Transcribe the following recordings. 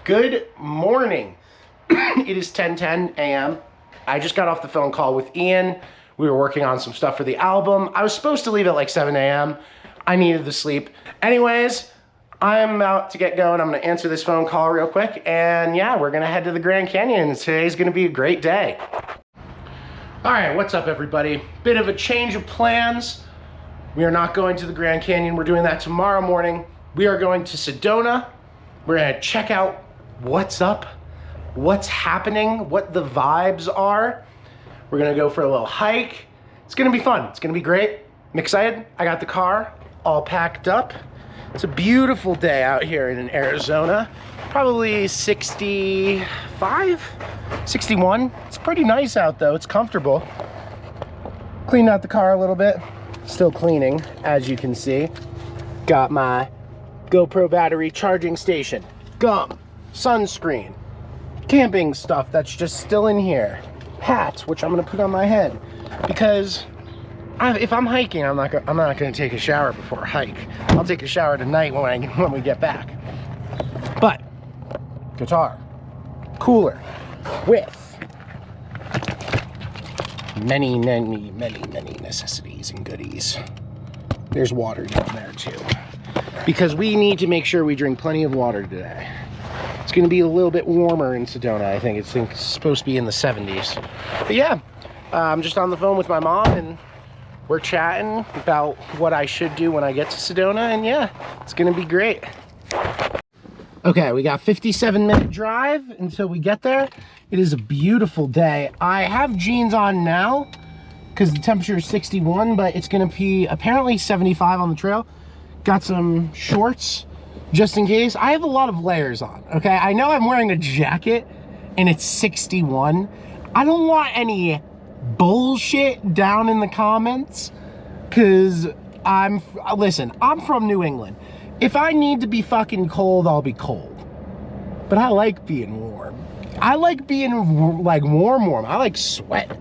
Good morning. It is 10:10 a.m. I just got off the phone call with Ian. We were working on some stuff for the album. I was supposed to leave at like 7 a.m. I needed the sleep. Anyways, I'm about to get going. I'm gonna answer this phone call real quick. And yeah, we're gonna head to the Grand Canyon. Today's gonna be a great day. All right, what's up everybody? Bit of a change of plans. We are not going to the Grand Canyon. We're doing that tomorrow morning. We are going to Sedona. We're gonna check out what's up, what's happening, what the vibes are. We're gonna go for a little hike. It's gonna be fun, it's gonna be great. I'm excited. I got the car all packed up. It's a beautiful day out here in Arizona. Probably 65, 61. It's pretty nice out though, it's comfortable. Cleaned out the car a little bit. Still cleaning, as you can see. Got my GoPro battery charging station, gum, sunscreen, camping stuff that's just still in here, hats, which I'm gonna put on my head because if I'm hiking, I'm not gonna take a shower before a hike. I'll take a shower tonight when we get back. But guitar, cooler, with many necessities and goodies. There's water down there too, because we need to make sure we drink plenty of water today. It's gonna be a little bit warmer in Sedona. I think it's supposed to be in the 70s. But yeah, I'm just on the phone with my mom and we're chatting about what I should do when I get to Sedona, and yeah, it's gonna be great. Okay, we got 57-minute drive until we get there. It is a beautiful day. I have jeans on now because the temperature is 61, but it's gonna be apparently 75 on the trail. Got some shorts just in case. I have a lot of layers on, okay? I know I'm wearing a jacket and it's 61. I don't want any bullshit down in the comments because listen, I'm from New England. If I need to be fucking cold, I'll be cold. But I like being warm. I like being like warm. I like sweat.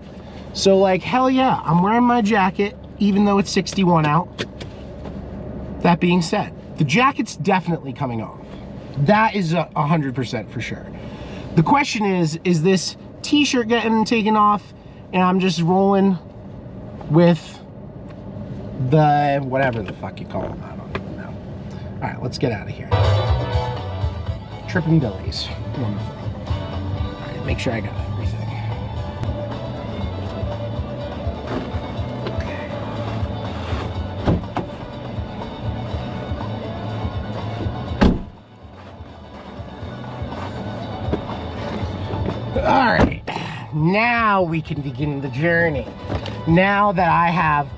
So like, hell yeah, I'm wearing my jacket even though it's 61 out. That being said, the jacket's definitely coming off. That is 100% for sure. The question is this t-shirt getting taken off and I'm just rolling with the, whatever the fuck you call them, I don't even know. All right, let's get out of here. Tripping Billies, wonderful. All right, make sure I got everything. Okay. All right, now we can begin the journey. Now that I have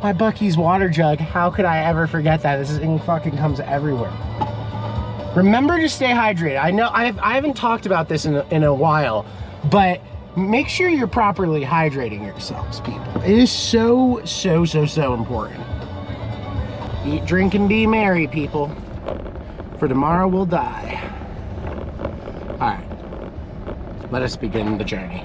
my Buc-ee's water jug, how could I ever forget that? This thing fucking comes everywhere. Remember to stay hydrated. I know I haven't talked about this in a while, but make sure you're properly hydrating yourselves, people. It is so important. Eat, drink, and be merry, people. For tomorrow we'll die. All right, let us begin the journey.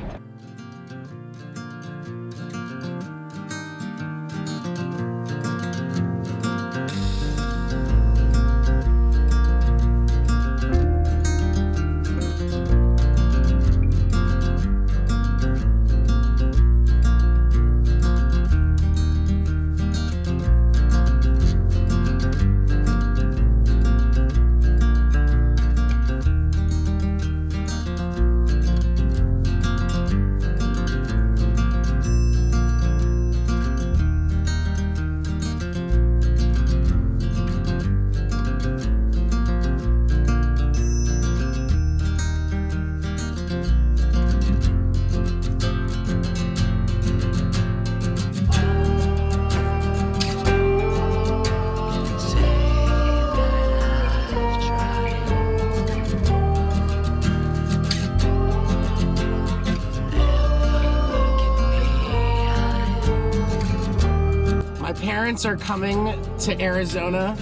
Parents are coming to Arizona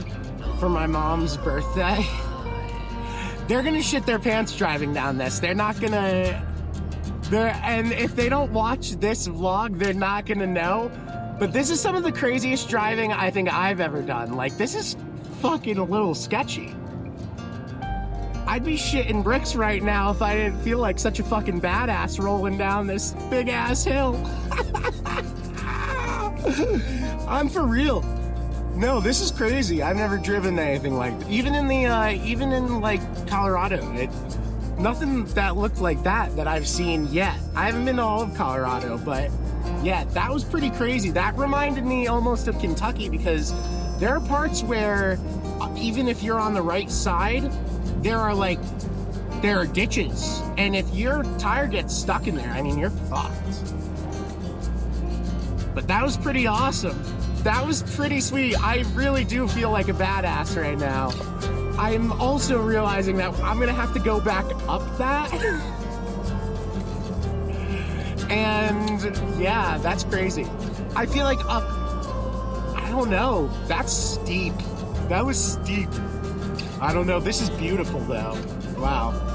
for my mom's birthday. They're gonna shit their pants driving down this. They're not gonna, and if they don't watch this vlog, they're not gonna know. But this is some of the craziest driving I think I've ever done. Like, this is fucking a little sketchy. I'd be shitting bricks right now if I didn't feel like such a fucking badass rolling down this big ass hill. I'm for real. No, this is crazy. I've never driven anything like that. Even in like Colorado, nothing that looked like that I've seen yet. I haven't been to all of Colorado, but yeah, that was pretty crazy. That reminded me almost of Kentucky, because there are parts where even if you're on the right side, there are ditches, and if your tire gets stuck in there, I mean, you're fucked. But that was pretty awesome. That was pretty sweet. I really do feel like a badass right now. I'm also realizing that I'm gonna have to go back up that. And yeah, that's crazy. I feel like up, I don't know, that's steep. That was steep. I don't know, this is beautiful though. Wow.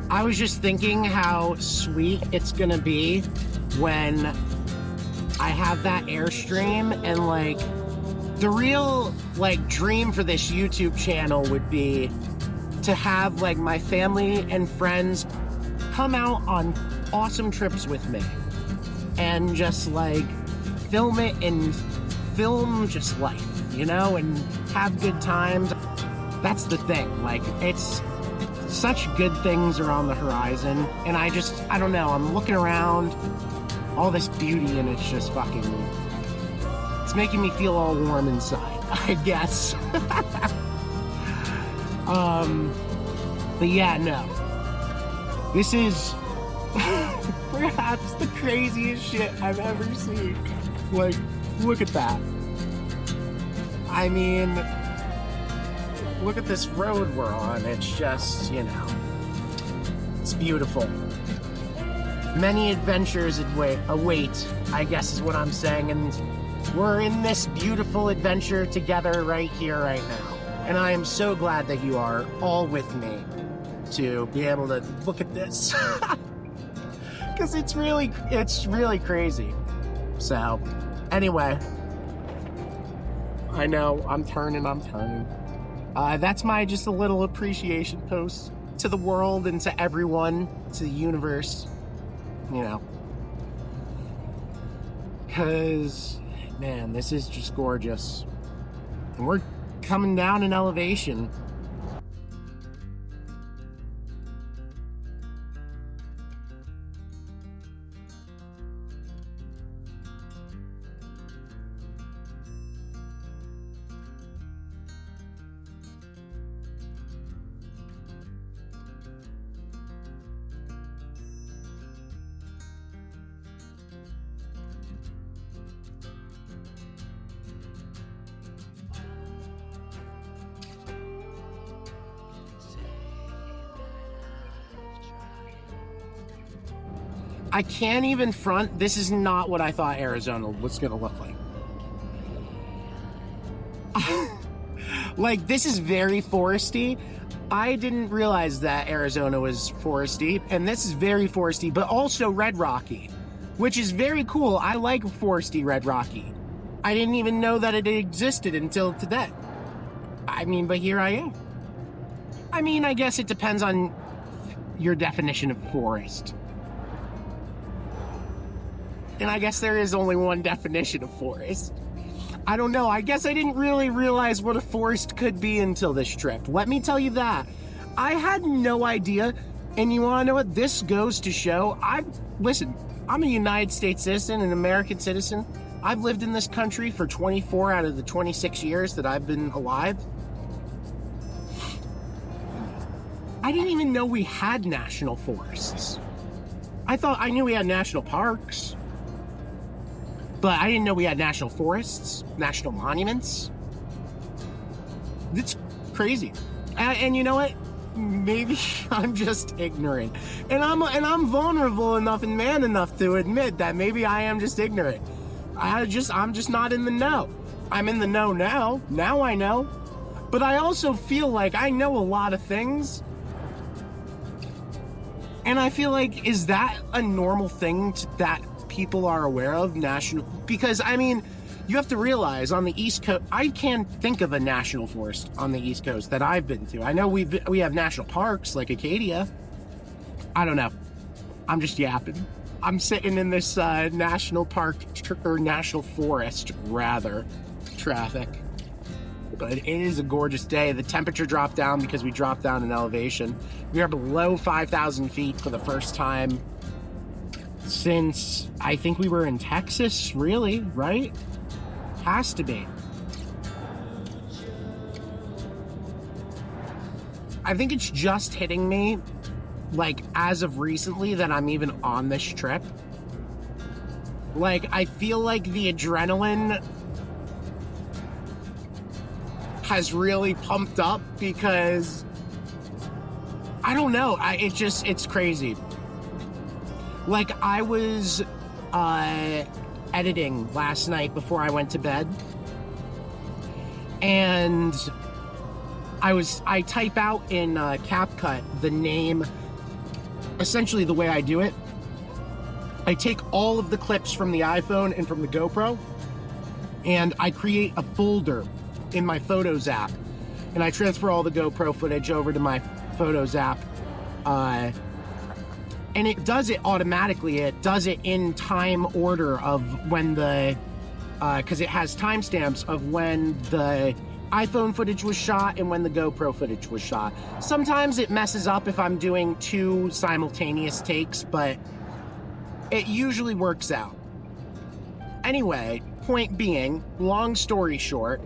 I was just thinking how sweet it's gonna be when I have that Airstream, and like the real like dream for this YouTube channel would be to have like my family and friends come out on awesome trips with me and just like film it and film just life, you know, and have good times. That's the thing, like it's such good things are on the horizon, and I don't know, I'm looking around, all this beauty, and it's just fucking, it's making me feel all warm inside, I guess. But yeah, no. This is perhaps the craziest shit I've ever seen. Like, look at that. I mean, look at this road we're on. It's just, you know, it's beautiful. Many adventures await, I guess is what I'm saying. And we're in this beautiful adventure together right here, right now. And I am so glad that you are all with me to be able to look at this. Because it's really crazy. So, anyway. I know, I'm turning. That's my just a little appreciation post to the world and to everyone, to the universe, you know. Because, man, this is just gorgeous. And we're coming down in elevation. I can't even front. This is not what I thought Arizona was gonna look like. Like, this is very foresty. I didn't realize that Arizona was foresty, and this is very foresty, but also red rocky, which is very cool. I like foresty red rocky. I didn't even know that it existed until today. I mean, but here I am. I mean, I guess it depends on your definition of forest. And I guess there is only one definition of forest. I don't know. I guess I didn't really realize what a forest could be until this trip. Let me tell you that. I had no idea. And you want to know what? This goes to show. Listen, I'm a United States citizen, an American citizen. I've lived in this country for 24 out of the 26 years that I've been alive. I didn't even know we had national forests. I knew we had national parks. But I didn't know we had national forests, national monuments. It's crazy. And you know what? maybe I'm just ignorant, and I'm vulnerable enough and man enough to admit that maybe I am just ignorant. I'm just not in the know. I'm in the know now. Now I know, but I also feel like I know a lot of things, and I feel like, is that a normal thing that people are aware of? National, because I mean, you have to realize on the East Coast, I can't think of a national forest on the East Coast that I've been to. I know we have national parks like Acadia. I don't know. I'm just yapping. I'm sitting in this national park, or national forest rather, traffic. But it is a gorgeous day. The temperature dropped down because we dropped down in elevation. We are below 5,000 feet for the first time since I think we were in Texas, really, right? Has to be. I think it's just hitting me, like, as of recently that I'm even on this trip. Like, I feel like the adrenaline has really pumped up because, I don't know, it's crazy. Like, I was editing last night before I went to bed, and I type out in CapCut the name. Essentially, the way I do it, I take all of the clips from the iPhone and from the GoPro, and I create a folder in my Photos app, and I transfer all the GoPro footage over to my Photos app, and it does it automatically. It does it in time order of when because it has timestamps of when the iPhone footage was shot and when the GoPro footage was shot. Sometimes it messes up if I'm doing 2 simultaneous takes, but it usually works out. Anyway, point being, long story short,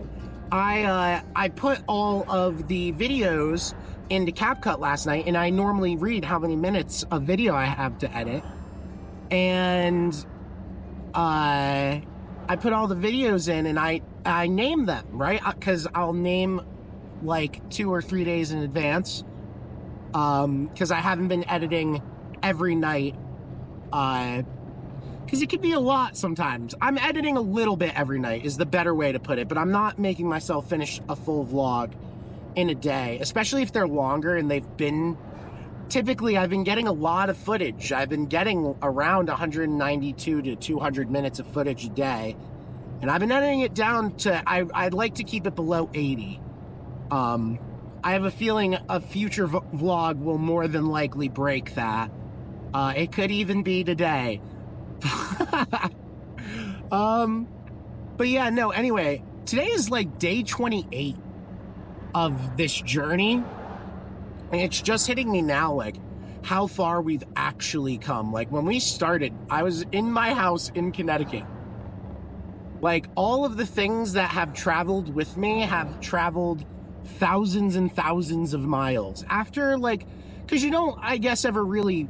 I put all of the videos into CapCut last night, and I normally read how many minutes of video I have to edit, and I put all the videos in, and I name them, right? Because I'll name like 2 or 3 days in advance, because I haven't been editing every night, because it could be a lot sometimes. I'm editing a little bit every night is the better way to put it, but I'm not making myself finish a full vlog in a day, especially if they're longer and they've been, typically I've been getting a lot of footage. I've been getting around 192 to 200 minutes of footage a day, and I've been editing it down to, I'd like to keep it below 80. I have a feeling a future vlog will more than likely break that. It could even be today. But yeah, no, anyway, today is like day 28 of this journey, and it's just hitting me now, like, how far we've actually come. Like, when we started, I was in my house in Connecticut. Like, all of the things that have traveled with me have traveled thousands and thousands of miles. After, like, because you don't, I guess you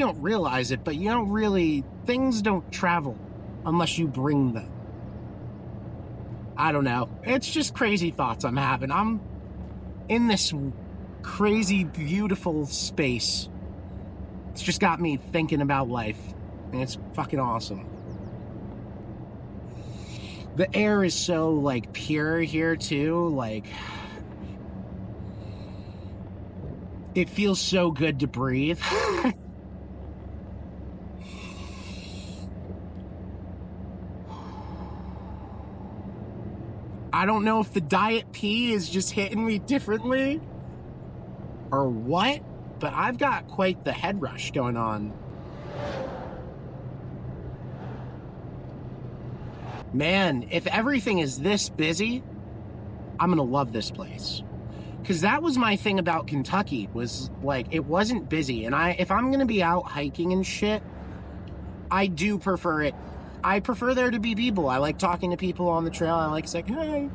don't realize it, but you don't really, things don't travel unless you bring them. I don't know. It's just crazy thoughts I'm having. I'm in this crazy, beautiful space. It's just got me thinking about life, and it's fucking awesome. The air is so, like, pure here, too. Like, it feels so good to breathe. I don't know if the diet pee is just hitting me differently or what, but I've got quite the head rush going on. Man, if everything is this busy, I'm gonna love this place. Because that was my thing about Kentucky, was like, it wasn't busy. And if I'm gonna be out hiking and shit, I do prefer it. I prefer there to be people. I like talking to people on the trail. I like saying, hey,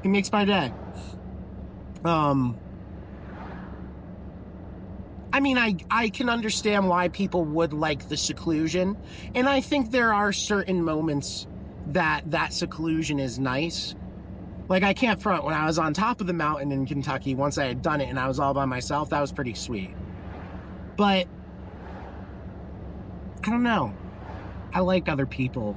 it makes my day. I mean, I can understand why people would like the seclusion. And I think there are certain moments that seclusion is nice. Like, I can't front, when I was on top of the mountain in Kentucky, once I had done it and I was all by myself, that was pretty sweet. But I don't know. I like other people.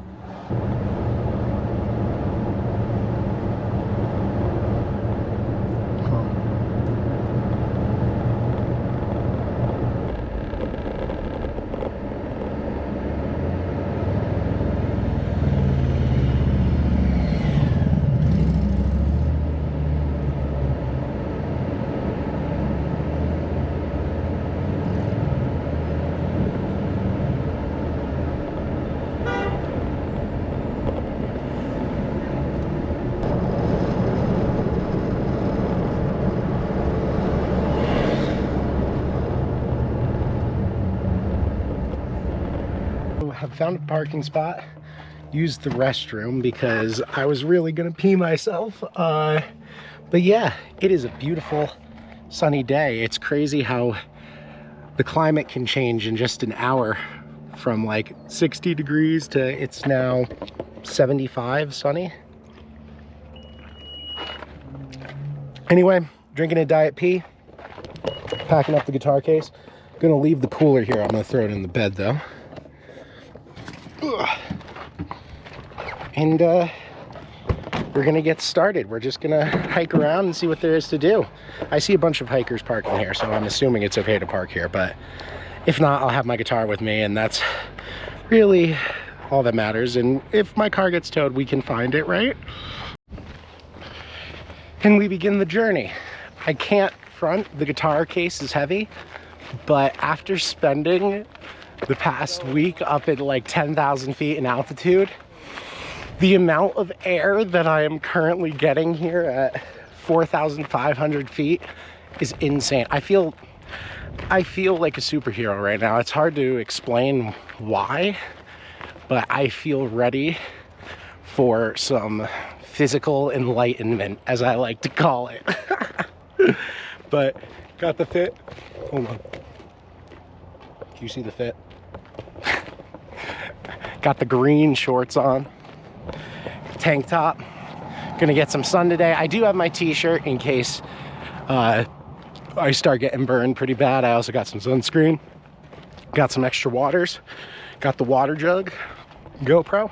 I've found a parking spot, used the restroom because I was really gonna pee myself. But yeah, it is a beautiful sunny day. It's crazy how the climate can change in just an hour, from like 60 degrees to it's now 75 sunny. Anyway, drinking a Diet Pee, packing up the guitar case. Gonna leave the cooler here. I'm gonna throw it in the bed though. And we're gonna get started. We're just gonna hike around and see what there is to do. I see a bunch of hikers parking here, so I'm assuming it's okay to park here, but if not, I'll have my guitar with me, and that's really all that matters. And if my car gets towed, we can find it, right? And we begin the journey. I can't front, the guitar case is heavy, but after spending the past week up at like 10,000 feet in altitude, the amount of air that I am currently getting here at 4,500 feet is insane. I feel like a superhero right now. It's hard to explain why, but I feel ready for some physical enlightenment, as I like to call it. But got the fit. Hold on. Do you see the fit? Got the green shorts on, tank top. Gonna get some sun today. I do have my t-shirt in case I start getting burned pretty bad. I also got some sunscreen, got some extra waters, got the water jug, GoPro,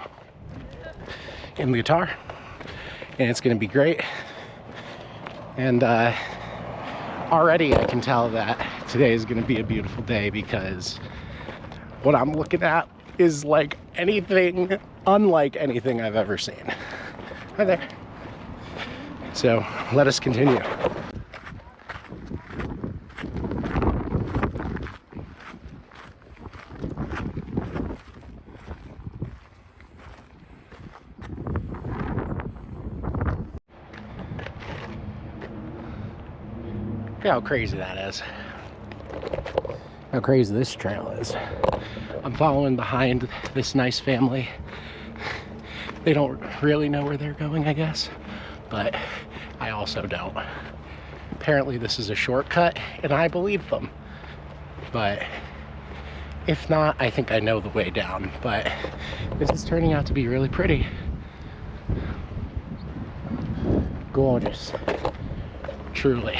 and the guitar, and it's gonna be great. And already I can tell that today is gonna be a beautiful day, because what I'm looking at is like anything, unlike anything I've ever seen. Hi there. So let us continue. Look how crazy that is. How crazy this trail is. I'm following behind this nice family. They don't really know where they're going, I guess, but I also don't. Apparently this is a shortcut, and I believe them. But if not, I think I know the way down. But this is turning out to be really pretty. Gorgeous. Truly.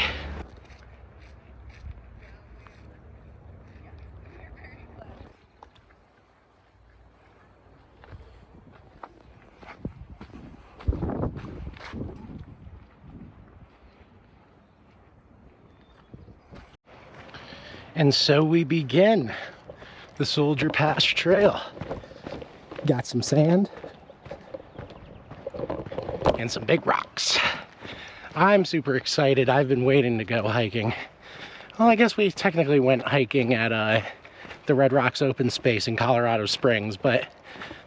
And so we begin the Soldier Pass Trail. Got some sand and some big rocks. I'm super excited. I've been waiting to go hiking. Well, I guess we technically went hiking at the Red Rocks Open Space in Colorado Springs, but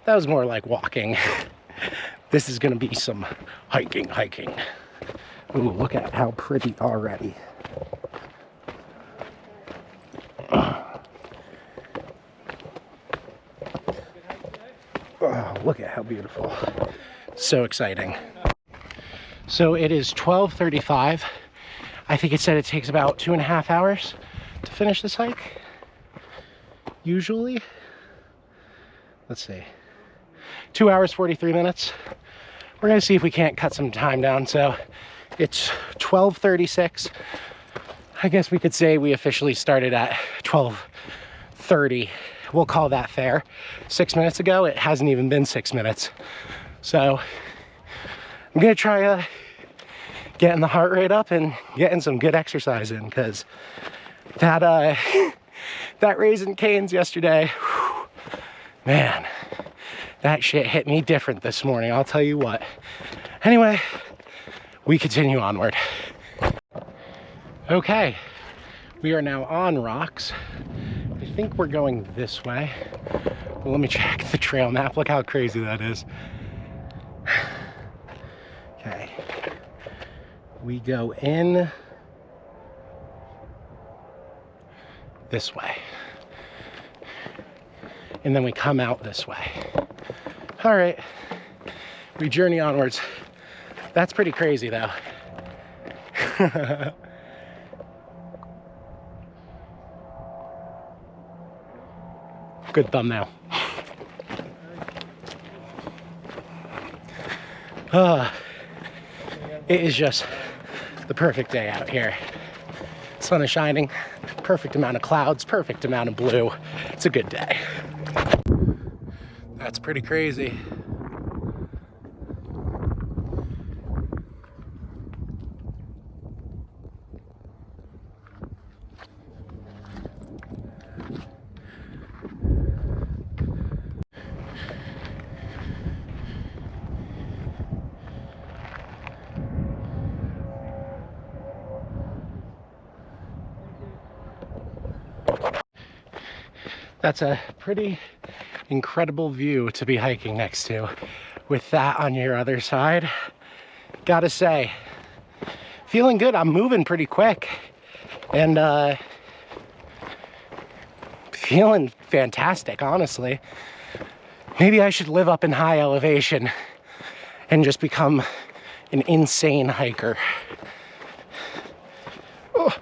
that was more like walking. This is gonna be some hiking. Ooh, look at how pretty already. Oh, look at how beautiful. So exciting. So it is 12:35. I think it said it takes about 2.5 hours to finish this hike. Usually. Let's see. 2 hours, 43 minutes. we're gonna see if we can't cut some time down. So it's 12:36. I guess we could say we officially started at 12:30. We'll call that fair. 6 minutes ago, it hasn't even been 6 minutes. So I'm gonna try getting the heart rate up and getting some good exercise in, because that that Raisin Cane's yesterday, whew, man, that shit hit me different this morning, I'll tell you what. Anyway, we continue onward. Okay, we are now on rocks. I think we're going this way. Well, let me check the trail map. Look how crazy that is. Okay, we go in this way, and then we come out this way. All right, we journey onwards. That's pretty crazy though. Good thumbnail. It is just the perfect day out here. Sun is shining, perfect amount of clouds, perfect amount of blue. It's a good day. That's pretty crazy. That's a pretty incredible view to be hiking next to, with that on your other side. Gotta say, feeling good. I'm moving pretty quick and feeling fantastic, honestly. Maybe I should live up in high elevation and just become an insane hiker. Oh.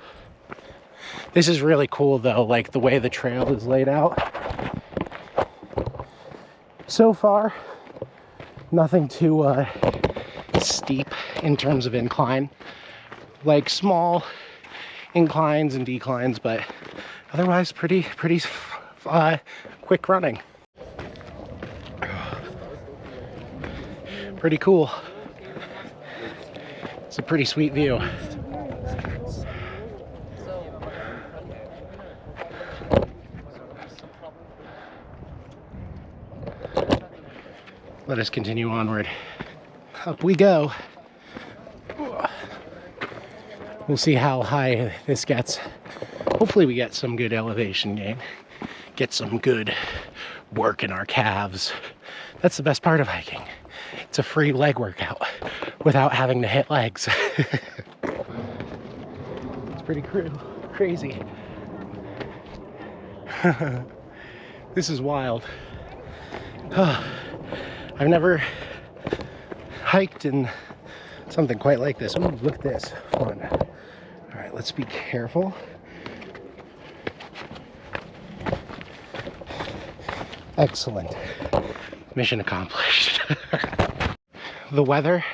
This is really cool though, like the way the trail is laid out. So far, nothing too steep in terms of incline. Like small inclines and declines, but otherwise pretty quick running. Pretty cool. It's a pretty sweet view. Let us continue onward. Up we go. We'll see how high this gets. Hopefully we get some good elevation gain. Get some good work in our calves. That's the best part of hiking. It's a free leg workout without having to hit legs. It's pretty crazy. This is wild. I've never hiked in something quite like this. Ooh, look at this, fun. All right, let's be careful. Excellent. Mission accomplished. The weather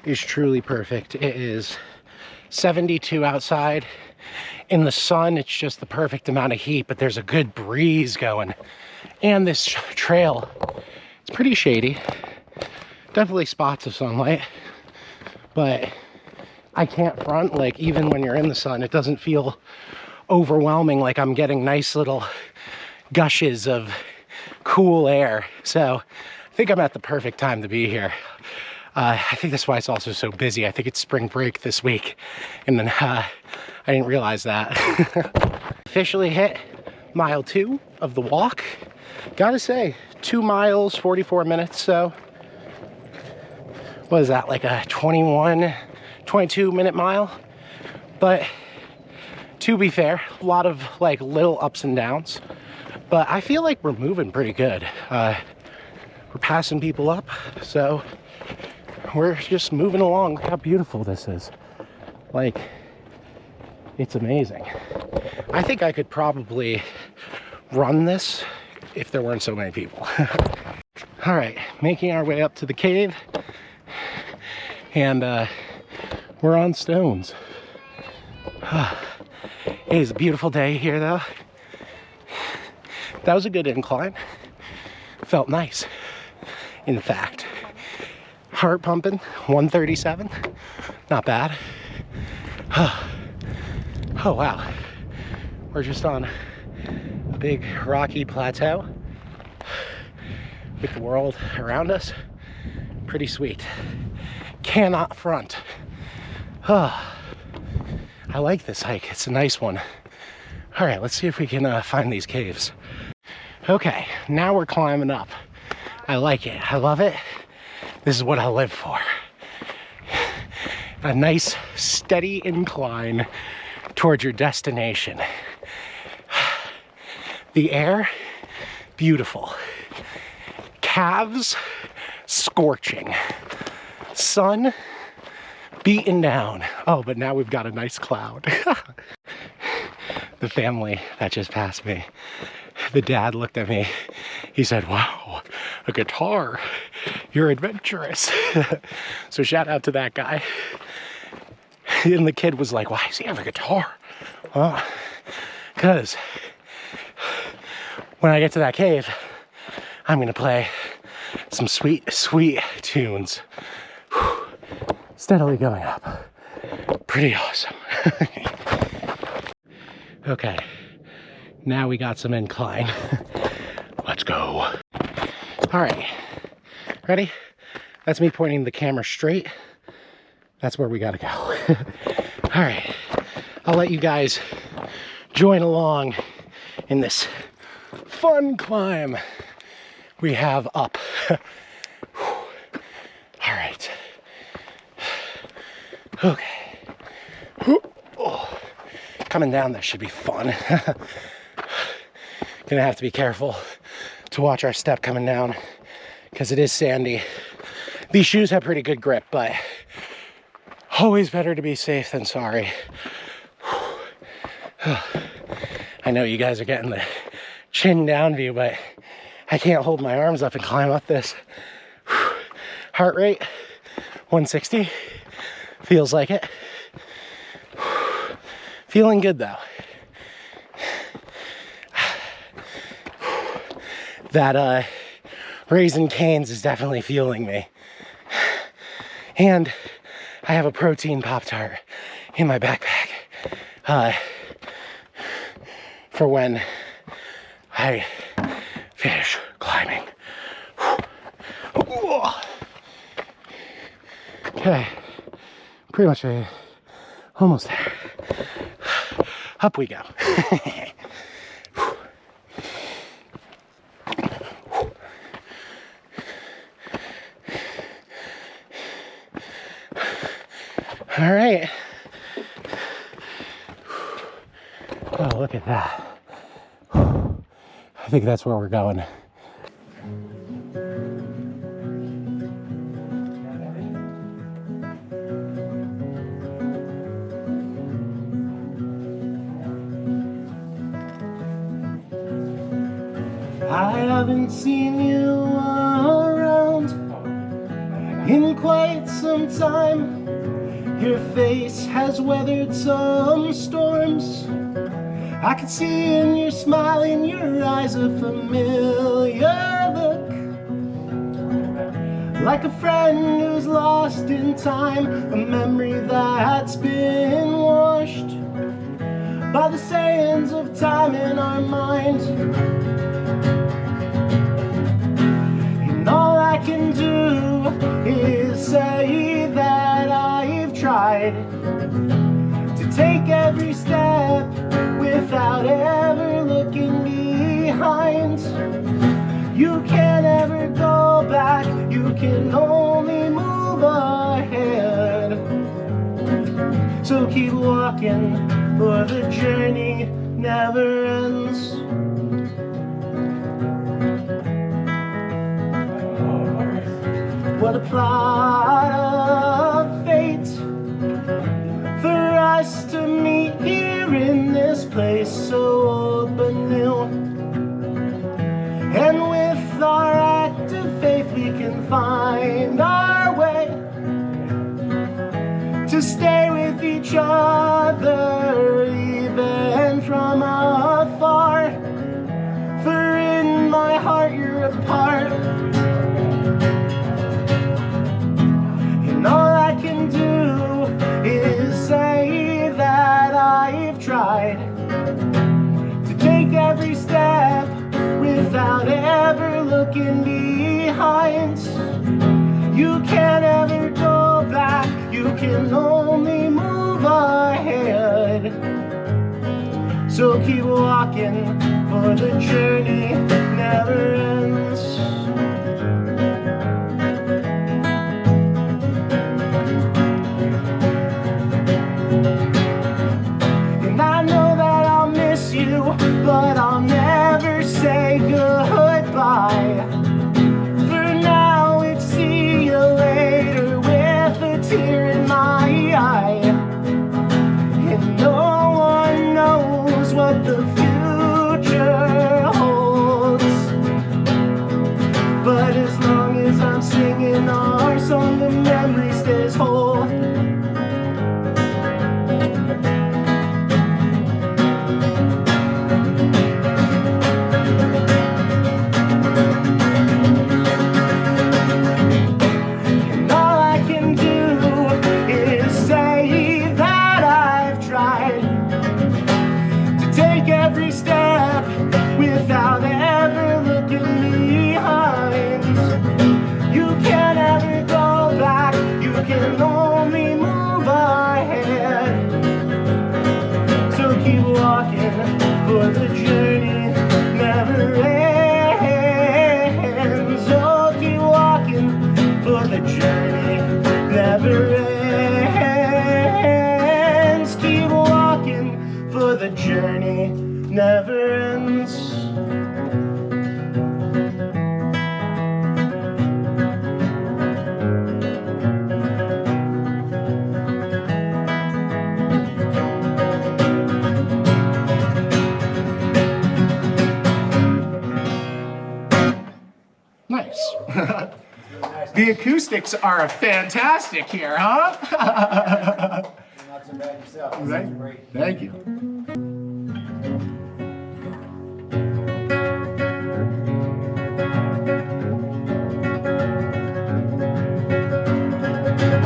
is truly perfect. It is 72 outside. In the sun, it's just the perfect amount of heat, but there's a good breeze going. And this trail, it's pretty shady. Definitely spots of sunlight, but I can't front. Like, even when you're in the sun, it doesn't feel overwhelming. Like I'm getting nice little gushes of cool air. So I think I'm at the perfect time to be here. I think that's why it's also so busy. I think it's spring break this week, and then I didn't realize that. Officially hit mile 2 of the walk. Gotta say, 2 miles, 44 minutes. So what is that, like a 22 minute mile? But to be fair, a lot of like little ups and downs, but I feel like we're moving pretty good. We're passing people up, so we're just moving along. Look how beautiful this is. Like, it's amazing. I think I could probably run this if there weren't so many people. All right, making our way up to the cave. and we're on stones. It is a beautiful day here though. That was a good incline. Felt nice. In fact, heart pumping, 137, not bad. Oh wow, we're just on a big rocky plateau with the world around us. Pretty sweet. Cannot front. I like this hike, it's a nice one. All right, let's see if we can find these caves. Okay, now we're climbing up. I like it, I love it. This is what I live for. A nice steady incline towards your destination. The air, beautiful. Calves, scorching. Sun, beaten down. Oh, but now we've got a nice cloud. The family that just passed me, the dad looked at me. He said, wow, a guitar. You're adventurous. So shout out to that guy. And the kid was like, why does he have a guitar? Because when I get to that cave, I'm gonna play some sweet, sweet tunes. Steadily going up. Pretty awesome. Okay, now we got some incline. Let's go. All right, ready? That's me pointing the camera straight. That's where we gotta go. All right, I'll let you guys join along in this fun climb we have up. All right. Okay. Oh. Coming down this should be fun. Gonna have to be careful to watch our step coming down because it is sandy. These shoes have pretty good grip, but always better to be safe than sorry. I know you guys are getting the chin down view, but I can't hold my arms up and climb up this. Heart rate, 160. Feels like it. Feeling good though. That Raising Cane's is definitely fueling me. And I have a protein Pop-Tart in my backpack for when I finish climbing. Okay, pretty much almost there. Up we go. All right. Oh, look at that. I think that's where we're going. I haven't seen you around in quite some time. Your face has weathered some storms. I can see in your smile, in your eyes, a familiar look. Like a friend who's lost in time, a memory that's been washed by the sands of time in our mind. And all I can do is say that I've tried to take every step without ever looking behind. You can't ever go back, you can only move ahead. So keep walking, for the journey never ends. What a plot of fate for us to meet here in this place so old but new. And with our act of faith we can find our way each other even from afar, for in my heart you're a part. And all I can do is say that I've tried to take every step without ever looking behind. You can't ever go back, you can only move ahead. So keep walking, for the journey never ends. And I know that I'll miss you, but I'll never say goodbye. For now it's see you later with a tear in my eye. And no one knows what the future holds, but as long as I'm singing our song, the memory stays whole. And all I can do is say that I've tried to take every step without ever looking behind. You can't ever go back, you can only move ahead. So keep walking, for the journey never ends. So keep walking, for the journey never ends. Keep walking, for the journey never ends. Nice. The acoustics are fantastic here, huh? Not so bad yourself. Right? Great. Thank you.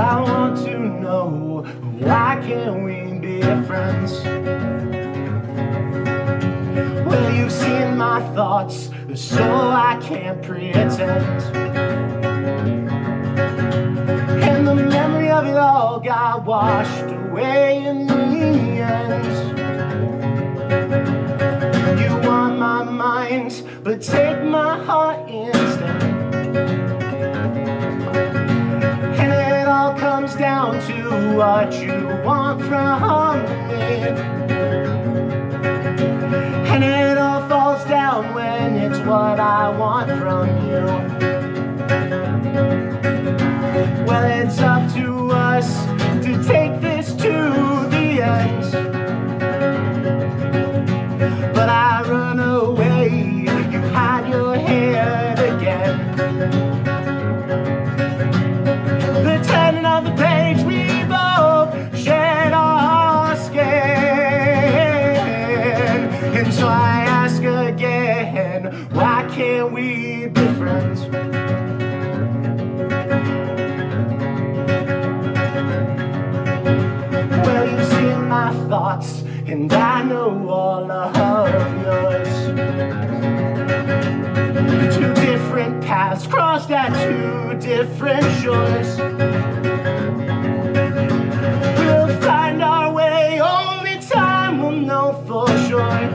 I want to know, why can't we be friends? Well, you've seen my thoughts, so I can't pretend. And the memory of it all got washed away in the end. You want my mind, but take my heart instead. And it all comes down to what you want from me. And it all falls down when it's what I want from you. Well, it's up to us to take this to the end. But I run away, you hide your head again. The turning of the page, we both shed our skin. And so I ask again, why can't we be friends? Well, you've seen my thoughts, and I know all of yours. Two different paths crossed at two different shores. We'll find our way, only time will know for sure.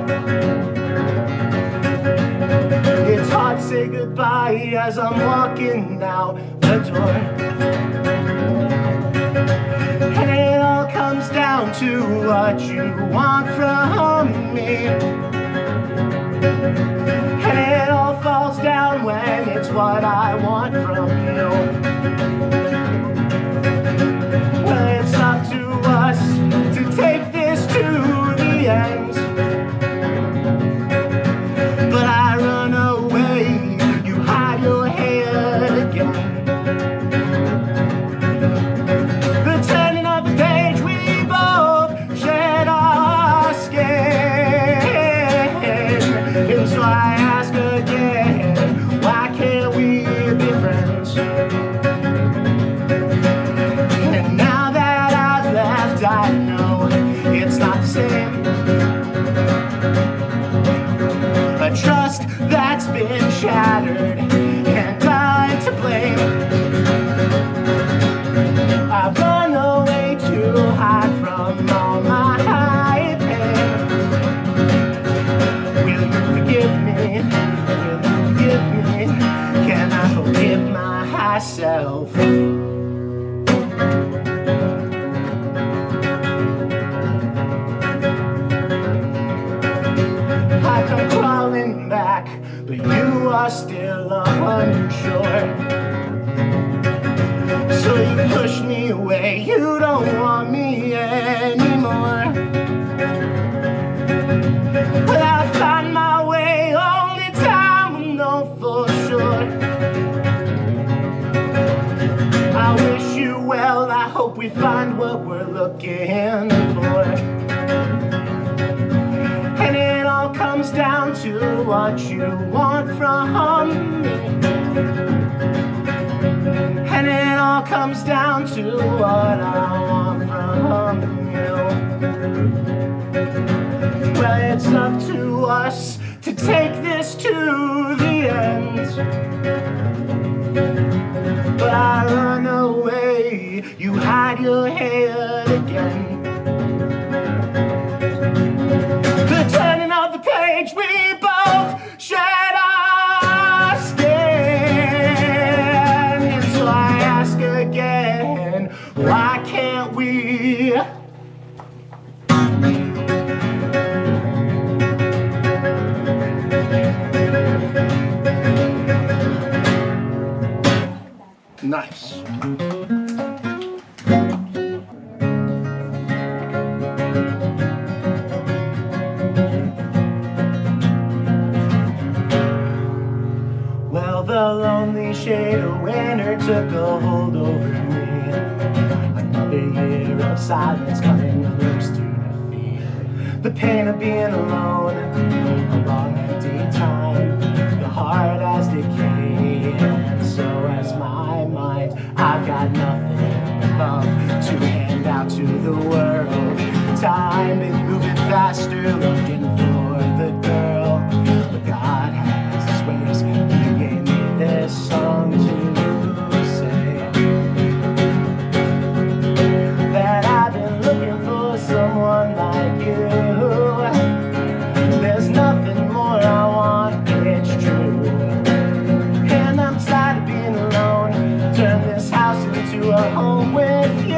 It's hard to say goodbye as I'm walking out the door. And it all comes down to what you want from me. And it all falls down when it's what I want from you. Well, it's up to us to take this to the end. But I run away, you hide your head again. The turning of the page, we both but you are still unsure. So you push me away, you don't want me anymore. But I find my way, only time will know for sure. I wish you well, I hope we find what we're looking for. And it all comes down to what you want from me. And it all comes down to what I want from you. Well, it's up to us to take this to the end. But I run away, you hide your head again. The turning of the page, we both shed our skin. And so I ask again, why can't we? Nice. Well, the lonely shade of winter took a hold over me. Another year of silence coming close to defeat. The pain of being alone, a long empty time. The heart has decayed, and so has my mind. I've got nothing love to hand out to the world. Time is moving faster, looking for the girl. But God has his ways, he gave me this song to say. That I've been looking for someone like you. There's nothing more I want, it's true. And I'm tired of being alone. Turn this house into a home with you.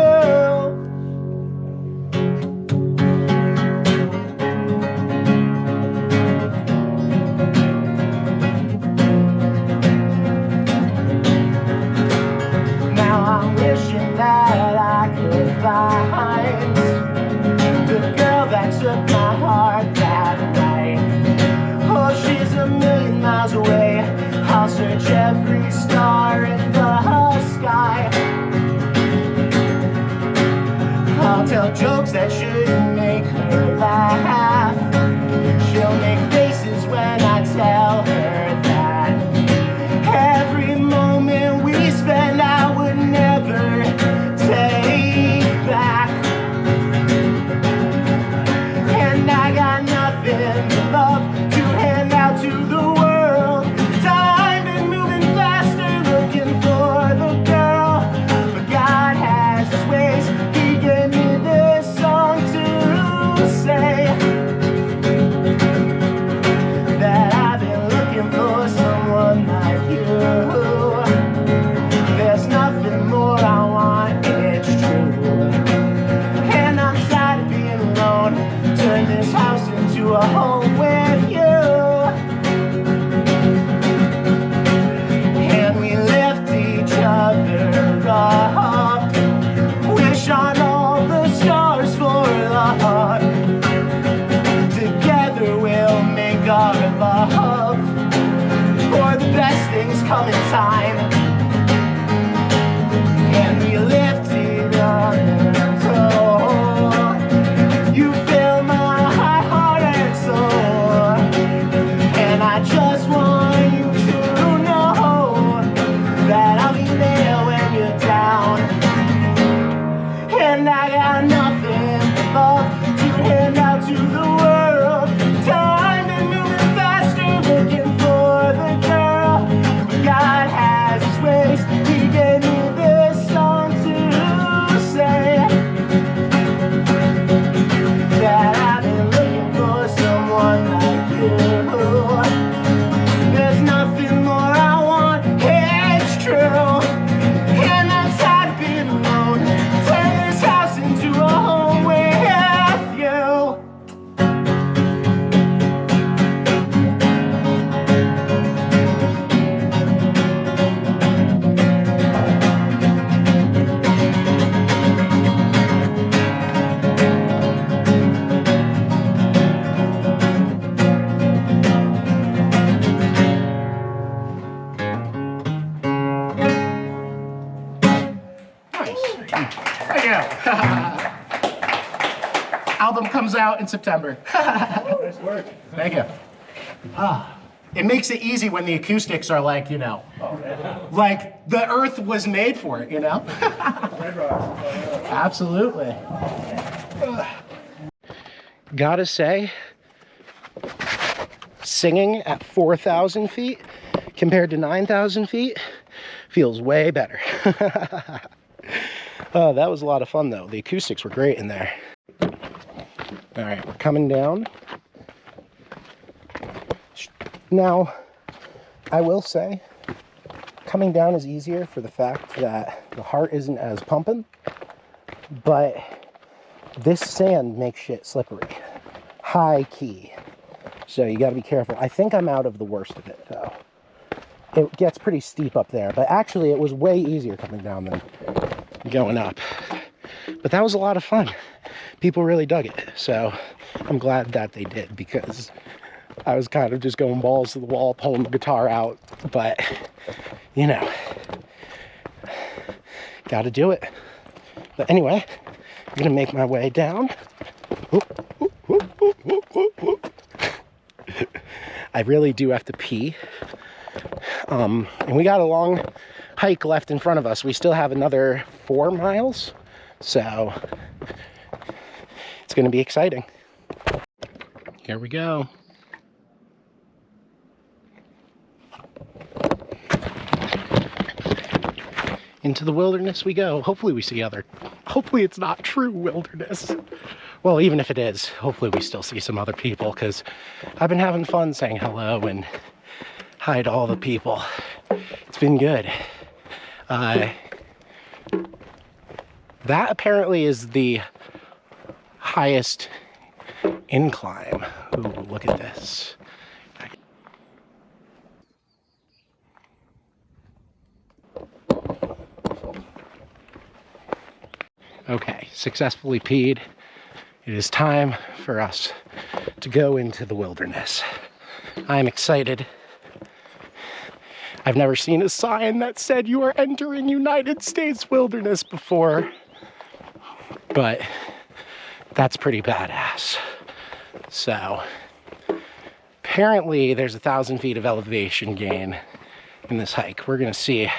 Now I'm wishing that I could find the girl that took my heart that night. Oh, she's a million miles away. I'll search every star in the sky. I'll tell jokes that shouldn't make her laugh. She'll make faces when I tell her that every moment we spend I would never take back. And I got nothing but love to hand out to the world. Time been moving faster, looking for the girl. But God has his ways, he gave me this song to say. That I've been looking for someone like you. There's nothing more I want, it's true. And I'm tired of being alone. Turn this house into a home with you. And we lift each other up. Wish on all the stars for luck. Together we'll make our love. For the best things come in time. And we lift each other up. You fill my heart and soul. And I just want you to know that I'll be there when you're down. And I got nothing but love to hand out to the world. Time is moving faster, looking for the girl. But God has his out in September. Nice work. Thank you. It makes it easy when the acoustics are like, you know, like the earth was made for it, you know? Red rocks. Absolutely. Gotta say, singing at 4,000 feet compared to 9,000 feet feels way better. Oh, that was a lot of fun though. The acoustics were great in there. All right, we're coming down. Now, I will say, coming down is easier for the fact that the heart isn't as pumping, but this sand makes shit slippery. High key. So you gotta be careful. I think I'm out of the worst of it though. It gets pretty steep up there, but actually it was way easier coming down than going up. But that was a lot of fun. People really dug it. So I'm glad that they did, because I was kind of just going balls to the wall, pulling the guitar out, but you know, gotta do it. But anyway, I'm gonna make my way down. I really do have to pee. And we got a long hike left in front of us. We still have another 4 miles, so it's gonna be exciting. Here we go. Into the wilderness we go. Hopefully we see hopefully it's not true wilderness. Well, even if it is, hopefully we still see some other people, because I've been having fun saying hello and hi to all the people. It's been good. That apparently is the highest incline. Ooh, look at this. Okay, successfully peed. It is time for us to go into the wilderness. I'm excited. I've never seen a sign that said you are entering United States wilderness before, but that's pretty badass. So apparently there's 1,000 feet of elevation gain in this hike. We're gonna see,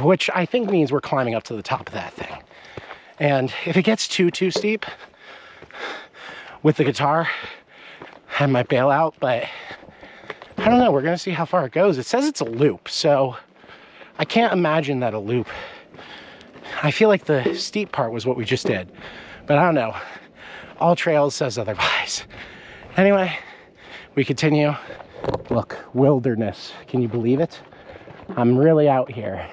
which I think means we're climbing up to the top of that thing. And if it gets too steep with the guitar, I might bail out, but I don't know. We're gonna see how far it goes. It says it's a loop, so I can't imagine that a loop. I feel like the steep part was what we just did, but I don't know. All Trails says otherwise. Anyway, we continue. Look, wilderness. Can you believe it? I'm really out here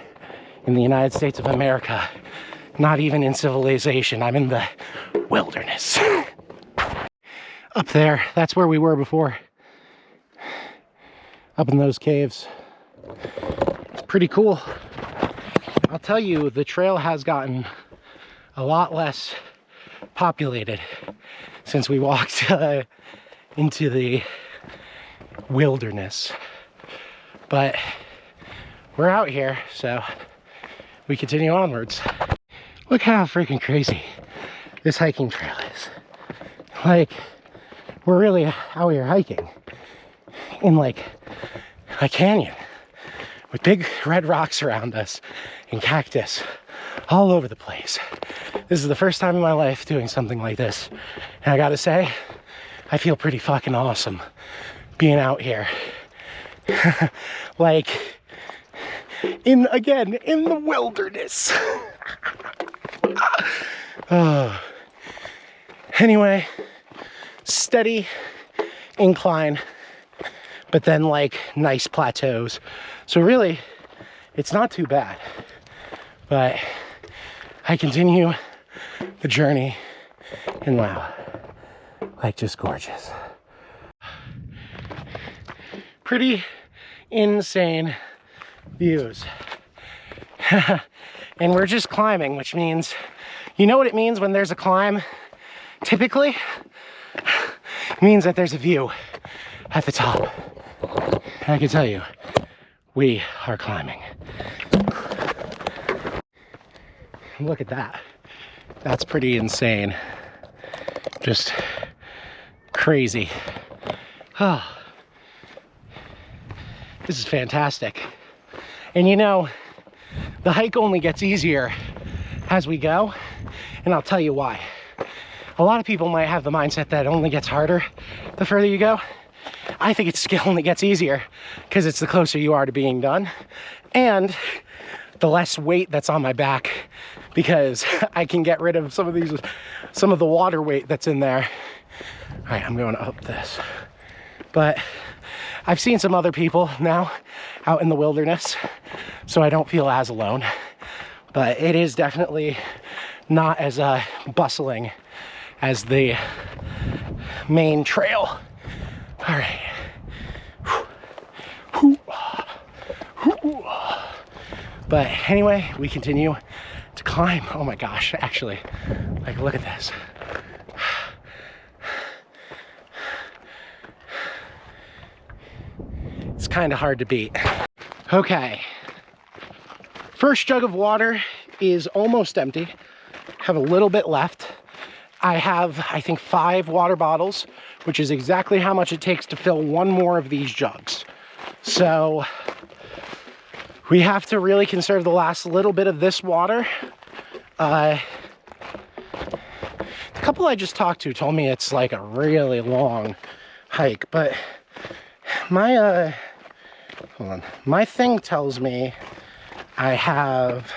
in the United States of America. Not even in civilization. I'm in the wilderness. Up there, that's where we were before. Up in those caves. It's pretty cool. I'll tell you, the trail has gotten a lot less populated since we walked into the wilderness. But we're out here, so we continue onwards. Look how freaking crazy this hiking trail is. Like, we're really out here hiking in like a canyon with big red rocks around us and cactus all over the place. This is the first time in my life doing something like this. And I gotta say, I feel pretty fucking awesome being out here. Like, in the wilderness. Anyway, steady incline, but then like nice plateaus. So really, it's not too bad. But I continue the journey, and wow, like just gorgeous. Pretty insane views. And we're just climbing, which means, you know what it means when there's a climb? Typically, it means that there's a view at the top. And I can tell you, we are climbing. Look at that. That's pretty insane. Just crazy. Oh, this is fantastic. And you know, the hike only gets easier as we go, and I'll tell you why. A lot of people might have the mindset that it only gets harder the further you go. I think it only gets easier because it's the closer you are to being done, and the less weight that's on my back, because I can get rid of some of the water weight that's in there. All right, I'm going up this. But I've seen some other people now out in the wilderness, so I don't feel as alone. But it is definitely not as bustling as the main trail. All right. But anyway, we continue to climb. Oh my gosh, actually, like, look at this. It's kind of hard to beat. Okay. First jug of water is almost empty. Have a little bit left. I have, I think, 5 water bottles, which is exactly how much it takes to fill one more of these jugs. So we have to really conserve the last little bit of this water. The couple I just talked to told me it's like a really long hike, but my hold on, my thing tells me I have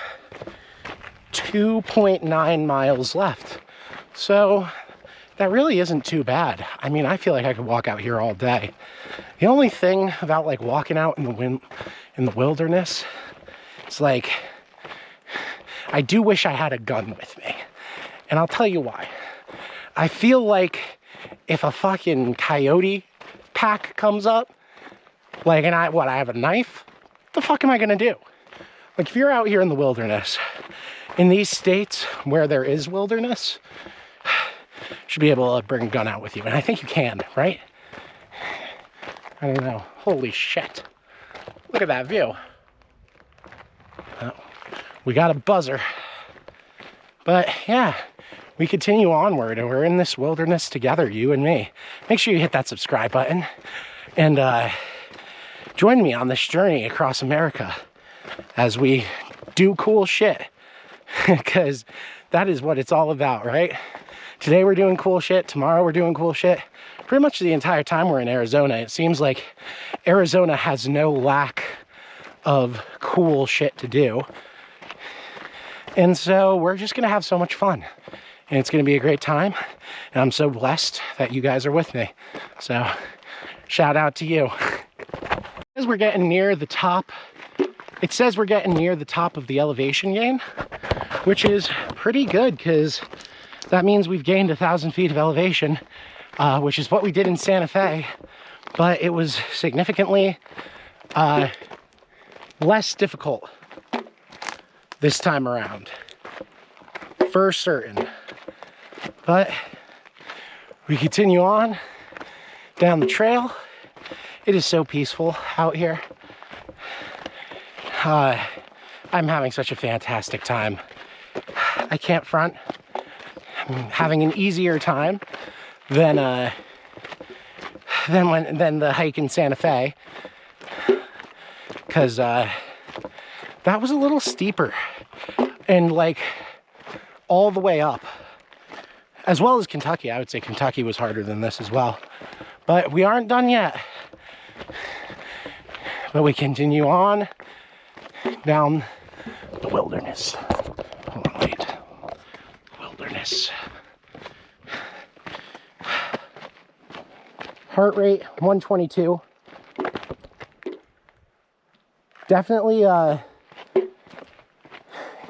2.9 miles left. So that really isn't too bad. I mean, I feel like I could walk out here all day. The only thing about like walking out in the wilderness, it's like, I do wish I had a gun with me. And I'll tell you why. I feel like if a fucking coyote pack comes up, like, and I have a knife? What the fuck am I gonna do? Like, if you're out here in the wilderness, in these states where there is wilderness, you should be able to bring a gun out with you. And I think you can, right? I don't know. Holy shit. Look at that view. Oh, we got a buzzer. But yeah, we continue onward, and we're in this wilderness together, you and me. Make sure you hit that subscribe button and join me on this journey across America as we do cool shit, because that is what it's all about, right? Today we're doing cool shit, tomorrow we're doing cool shit. Pretty much the entire time we're in Arizona, it seems like Arizona has no lack of cool shit to do. And so we're just gonna have so much fun, and it's gonna be a great time. And I'm so blessed that you guys are with me. So shout out to you. As we're getting near the top, it says we're getting near the top of the elevation gain, which is pretty good because that means we've gained 1,000 feet of elevation, which is what we did in Santa Fe, but it was significantly less difficult this time around, for certain. But we continue on down the trail. It is so peaceful out here. I'm having such a fantastic time. I can't front. I'm having an easier time than the hike in Santa Fe, because that was a little steeper and like all the way up, as well as Kentucky. I would say Kentucky was harder than this as well, but we aren't done yet. But we continue on down the wilderness. Hold on, wait. Wilderness. Heart rate 122. Definitely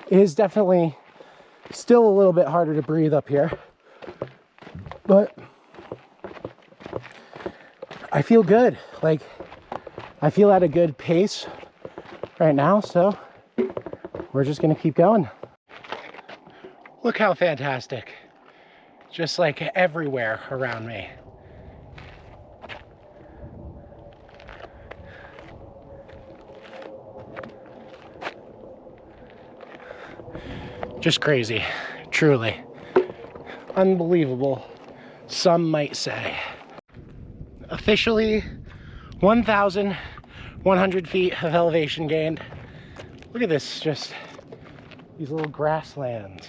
is definitely still a little bit harder to breathe up here, but I feel good. Like, I feel at a good pace right now, so we're just gonna keep going. Look how fantastic. Just like everywhere around me. Just crazy, truly. Unbelievable some might say. Officially 1,100 feet of elevation gained. Look at this, just these little grasslands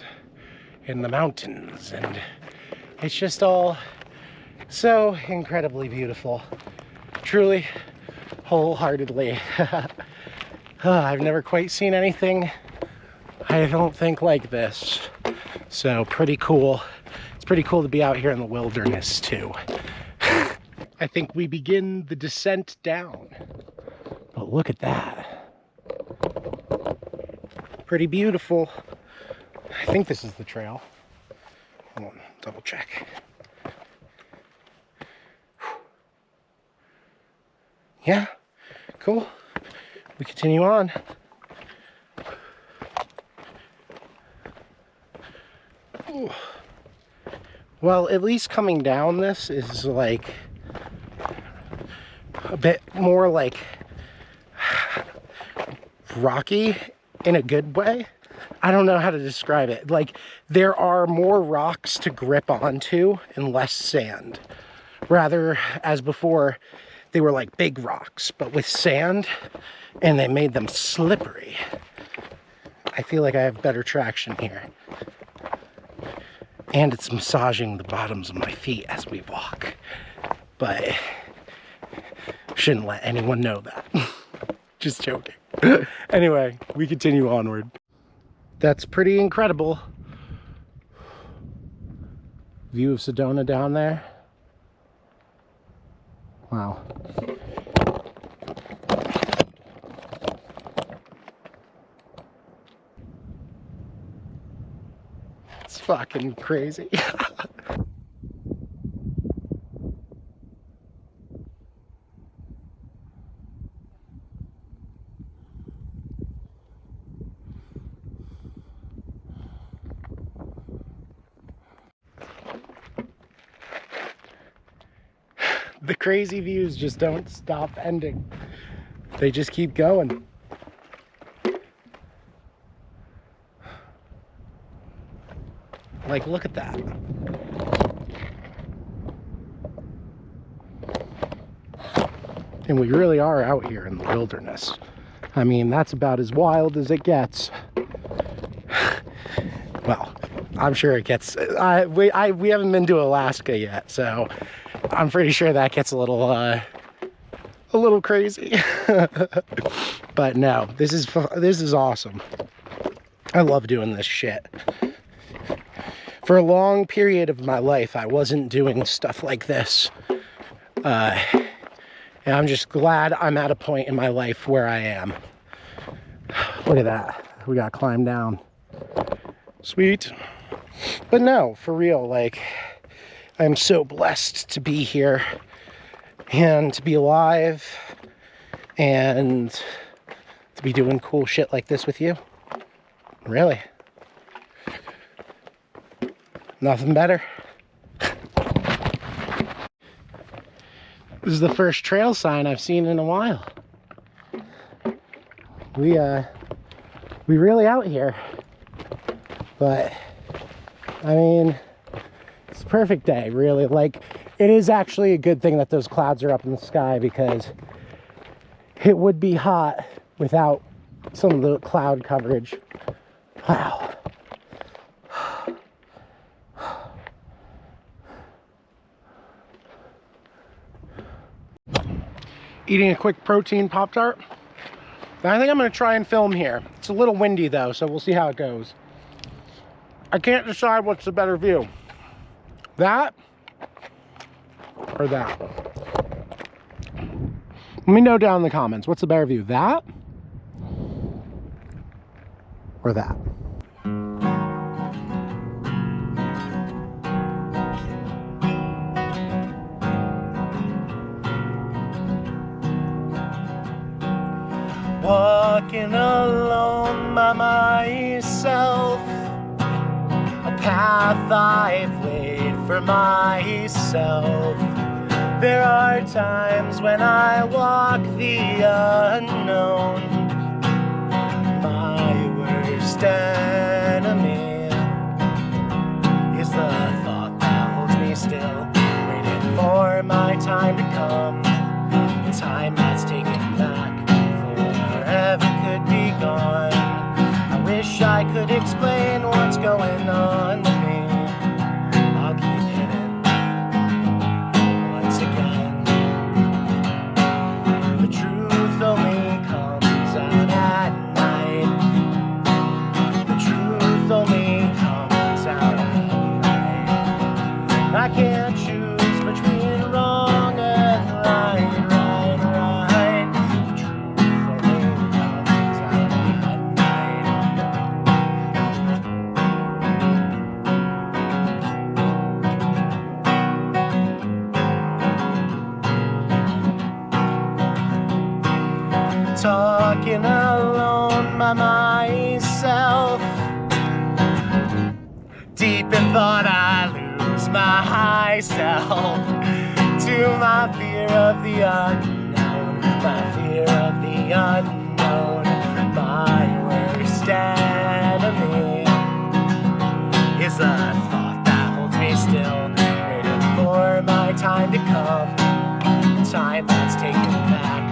in the mountains, and it's just all so incredibly beautiful. Truly, wholeheartedly. I've never quite seen anything, I don't think, like this. So pretty cool. It's pretty cool to be out here in the wilderness too. I think we begin the descent down. But look at that. Pretty beautiful. I think this is the trail. Hold on, double check. Yeah, cool. We continue on. Ooh. Well, at least coming down this is like a bit more like rocky in a good way. I don't know how to describe it. Like, there are more rocks to grip onto and less sand. Rather, as before, they were like big rocks, but with sand, and they made them slippery. I feel like I have better traction here. And it's massaging the bottoms of my feet as we walk. But shouldn't let anyone know that. Just joking. Anyway, we continue onward. That's pretty incredible. View of Sedona down there. Wow. It's fucking crazy. The crazy views just don't stop ending. They just keep going. Like, look at that. And we really are out here in the wilderness. I mean, that's about as wild as it gets. Well, I'm sure it gets... we haven't been to Alaska yet, so I'm pretty sure that gets a little crazy. But no, this is awesome. I love doing this shit. For a long period of my life, I wasn't doing stuff like this. And I'm just glad I'm at a point in my life where I am. Look at that. We got to climb down. Sweet. But no, for real, like, I'm so blessed to be here and to be alive and to be doing cool shit like this with you. Really. Nothing better. This is the first trail sign I've seen in a while. We really out here. But I mean, it's a perfect day, really. Like, it is actually a good thing that those clouds are up in the sky, because it would be hot without some of the cloud coverage. Wow. Eating a quick protein Pop-Tart. I think I'm going to try and film here. It's a little windy though, so we'll see how it goes. I can't decide what's the better view. That or that. Let me know down in the comments, what's the better view? That or that? Walking alone by myself, a path I've laid for myself. There are times when I walk the unknown. My worst enemy is the thought that holds me still. time to come, the time that's taken back forever could be gone. I wish I could explain what's going on with me. I'll keep hidden once again. The truth only comes out at night. The truth only comes out at night. I can't choose between wrong and right, right, right. The truth only comes out at night. Talking alone by myself, deep in thought I lose myself to my fear of the unknown, my fear of the unknown. My worst enemy is the thought that holds me still, waiting for my time to come, the time that's taken back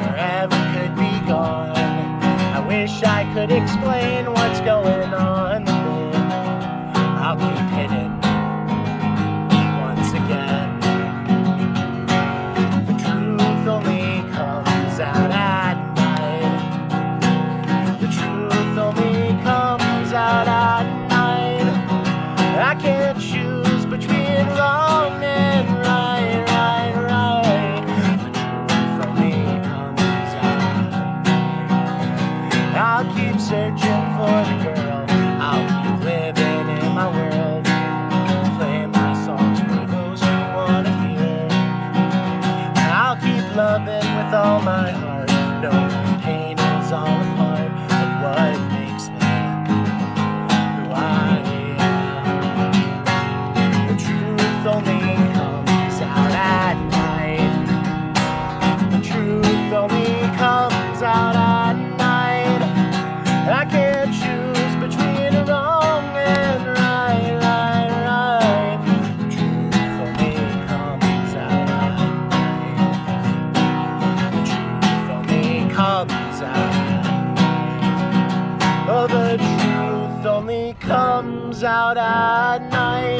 forever could be gone. I wish I could explain what's going on with me. I'll keep hidden once again. The truth only comes out at night. The truth only comes out at night. I can't choose between wrong and right, right, right. The truth only comes out at night. I'll keep searching for the girl. I'll keep living in my world. Play my songs for those who want to hear. I'll keep loving with all my heart. No pain is all a part of what makes me who I am. The truth only comes out at night. The truth only comes out at night. I can't choose between wrong and right, right, right. The truth only comes out at night. The truth only comes out at night. Oh, the truth only comes out at night.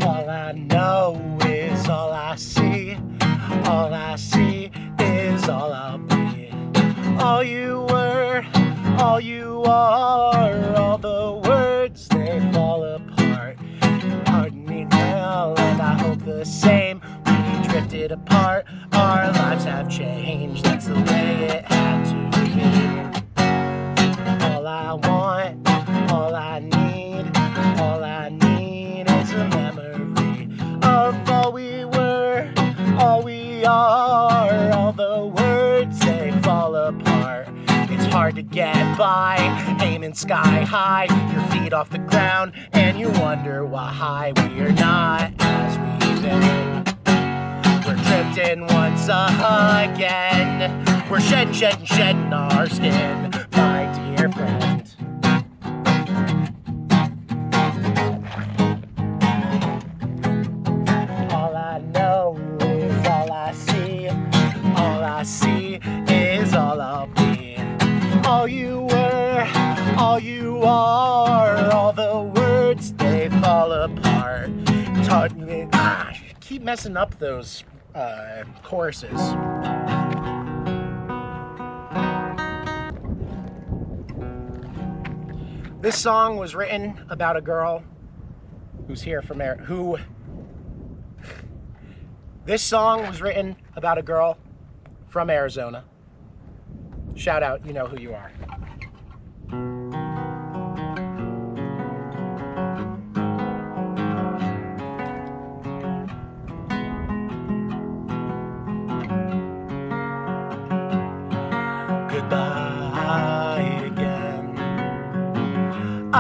All I know is all I see. All I see is all I'll be. All you were, all you are. All the words, they fall apart. You harden me now, and I hope the same. We drifted apart. Our lives have changed. That's the way it had to be. All I want, all I need, all I need is a memory of all we were, all we are. All the words, they fall apart. It's hard to get by, aiming sky high, your feet off the ground, and you wonder why we're not as we've been. We're drifting once again. We're shedding our skin, my dear friend. All I know is all I see. All I see is all I'll be. All you were, all you are. All the words, they fall apart. It's hard to keep messing up those choruses. This song was written about a girl who's here from This song was written about a girl from Arizona. Shout out, you know who you are.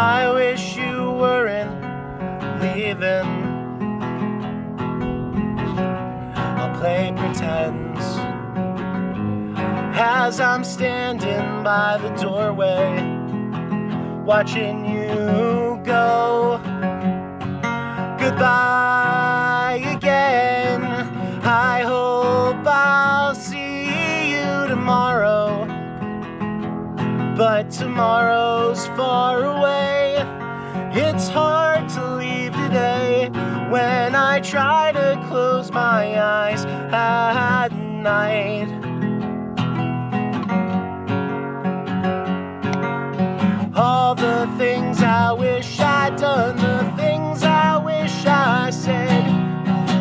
I wish you weren't leaving. I'll play pretend as I'm standing by the doorway, watching you go. Goodbye again. I hope I'll see you tomorrow, but tomorrow's far away. It's hard to leave today when I try to close my eyes at night. All the things I wish I'd done, the things I wish I said,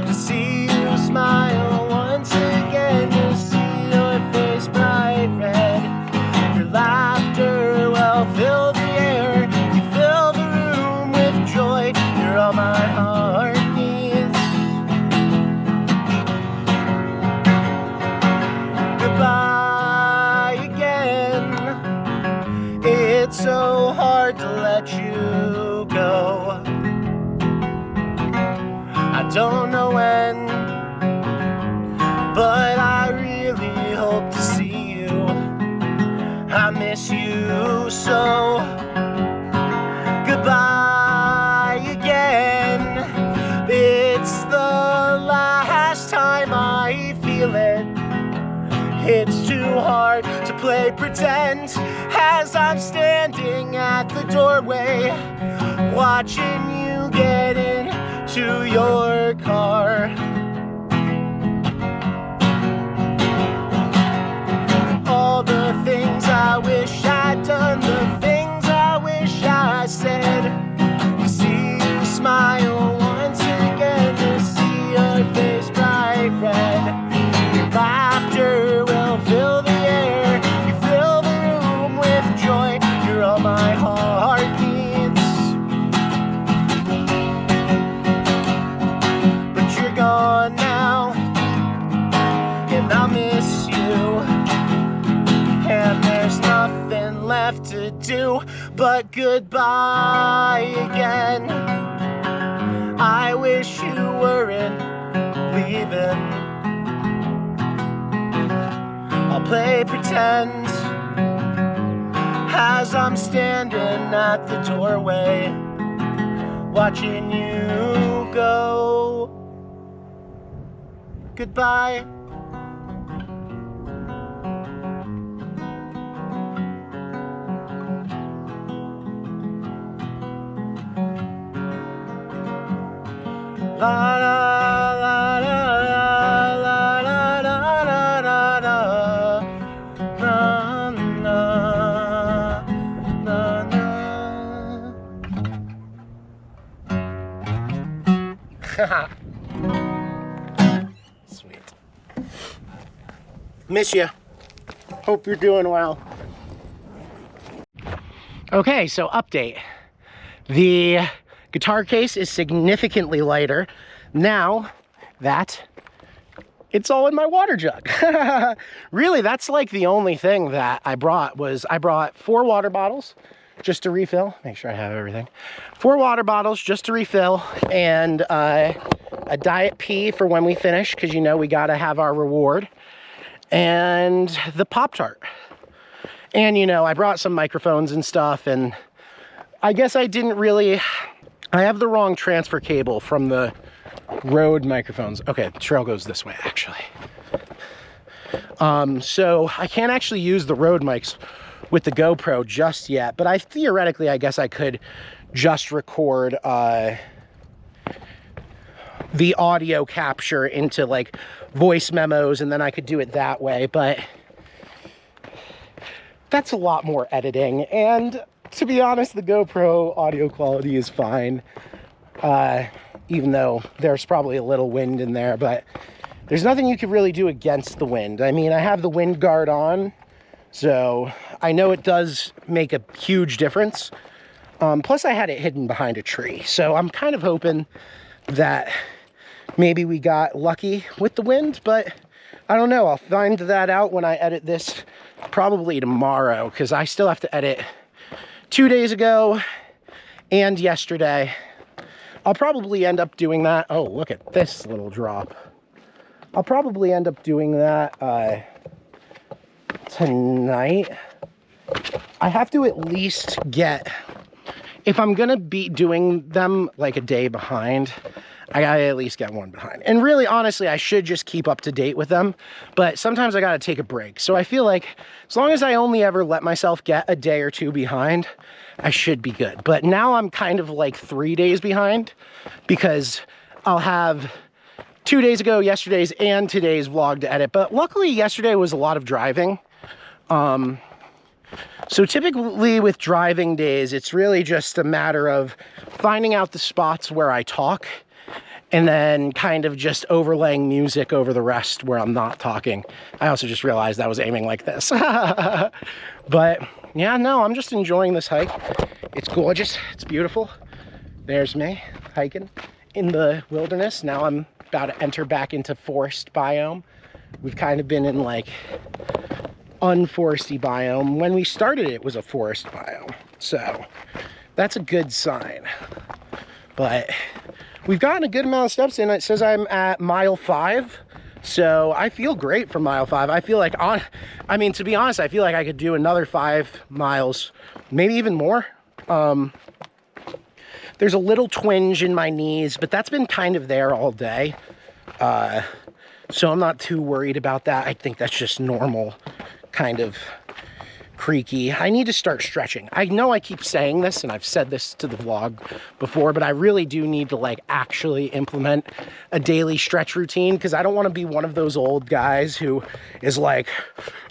to see you smile once again, to see your face bright red. Your laughter will fill the air, you fill the room with joy. You're all my heart needs. Goodbye again. It's so hard to let you go. I don't know when, but I really hope to see you. I miss you so. Goodbye again. It's the last time I feel it. It's too hard to play pretend as I'm standing at the doorway, watching you get into your car. All the things I wish I'd done, the things I wish I said, to see you smile once again, to see your face bright red. Your laughter will fill the air, you fill the room with joy. You're all my heart needs. But you're gone now, and I'll miss you, and there's nothing left to do but goodbye again. I wish you weren't leaving. I'll play pretend as I'm standing at the doorway, watching you go. Goodbye. La la la la la la la la la la na na na. Sweet. Miss you. Hope you're doing well. Okay, so update. The guitar case is significantly lighter now that it's all in my water jug. Really, that's like the only thing that I brought. Was I brought 4 water bottles just to refill. Make sure I have everything. 4 water bottles just to refill, and a Diet Pea for when we finish, because you know we gotta have our reward, and the Pop-Tart. And you know, I brought some microphones and stuff, and I guess I didn't really, I have the wrong transfer cable from the Rode microphones. Okay, the trail goes this way actually. So I can't actually use the Rode mics with the GoPro just yet, but I theoretically, I guess I could just record the audio capture into like voice memos, and then I could do it that way, but that's a lot more editing, and to be honest, the GoPro audio quality is fine, even though there's probably a little wind in there, but there's nothing you could really do against the wind. I mean, I have the wind guard on, so I know it does make a huge difference. Plus I had it hidden behind a tree, so I'm kind of hoping that maybe we got lucky with the wind, but I don't know. I'll find that out when I edit this, probably tomorrow, because I still have to edit 2 days ago, and yesterday. I'll probably end up doing that. Oh, look at this little drop. I'll probably end up doing that tonight. I have to at least get, if I'm gonna be doing them like a day behind, I gotta at least get one behind. And really, honestly, I should just keep up to date with them, but sometimes I gotta take a break. So I feel like as long as I only ever let myself get a day or two behind, I should be good. But now I'm kind of like 3 days behind because I'll have 2 days ago, yesterday's and today's vlog to edit. But luckily yesterday was a lot of driving. So typically with driving days, it's really just a matter of finding out the spots where I talk and then kind of just overlaying music over the rest where I'm not talking. I also just realized I was aiming like this. But yeah, no, I'm just enjoying this hike. It's gorgeous, it's beautiful. There's me hiking in the wilderness. Now I'm about to enter back into forest biome. We've kind of been in like unforesty biome. When we started it was a forest biome, so that's a good sign. But we've gotten a good amount of steps in. It says I'm at mile 5, so I feel great for mile 5. I feel like I mean, to be honest, I feel like I could do another 5 miles, maybe even more. There's a little twinge in my knees, but that's been kind of there all day, so I'm not too worried about that. I think that's just normal, kind of creaky. I need to start stretching. I know I keep saying this, and I've said this to the vlog before, but I really do need to like actually implement a daily stretch routine, because I don't want to be one of those old guys who is like,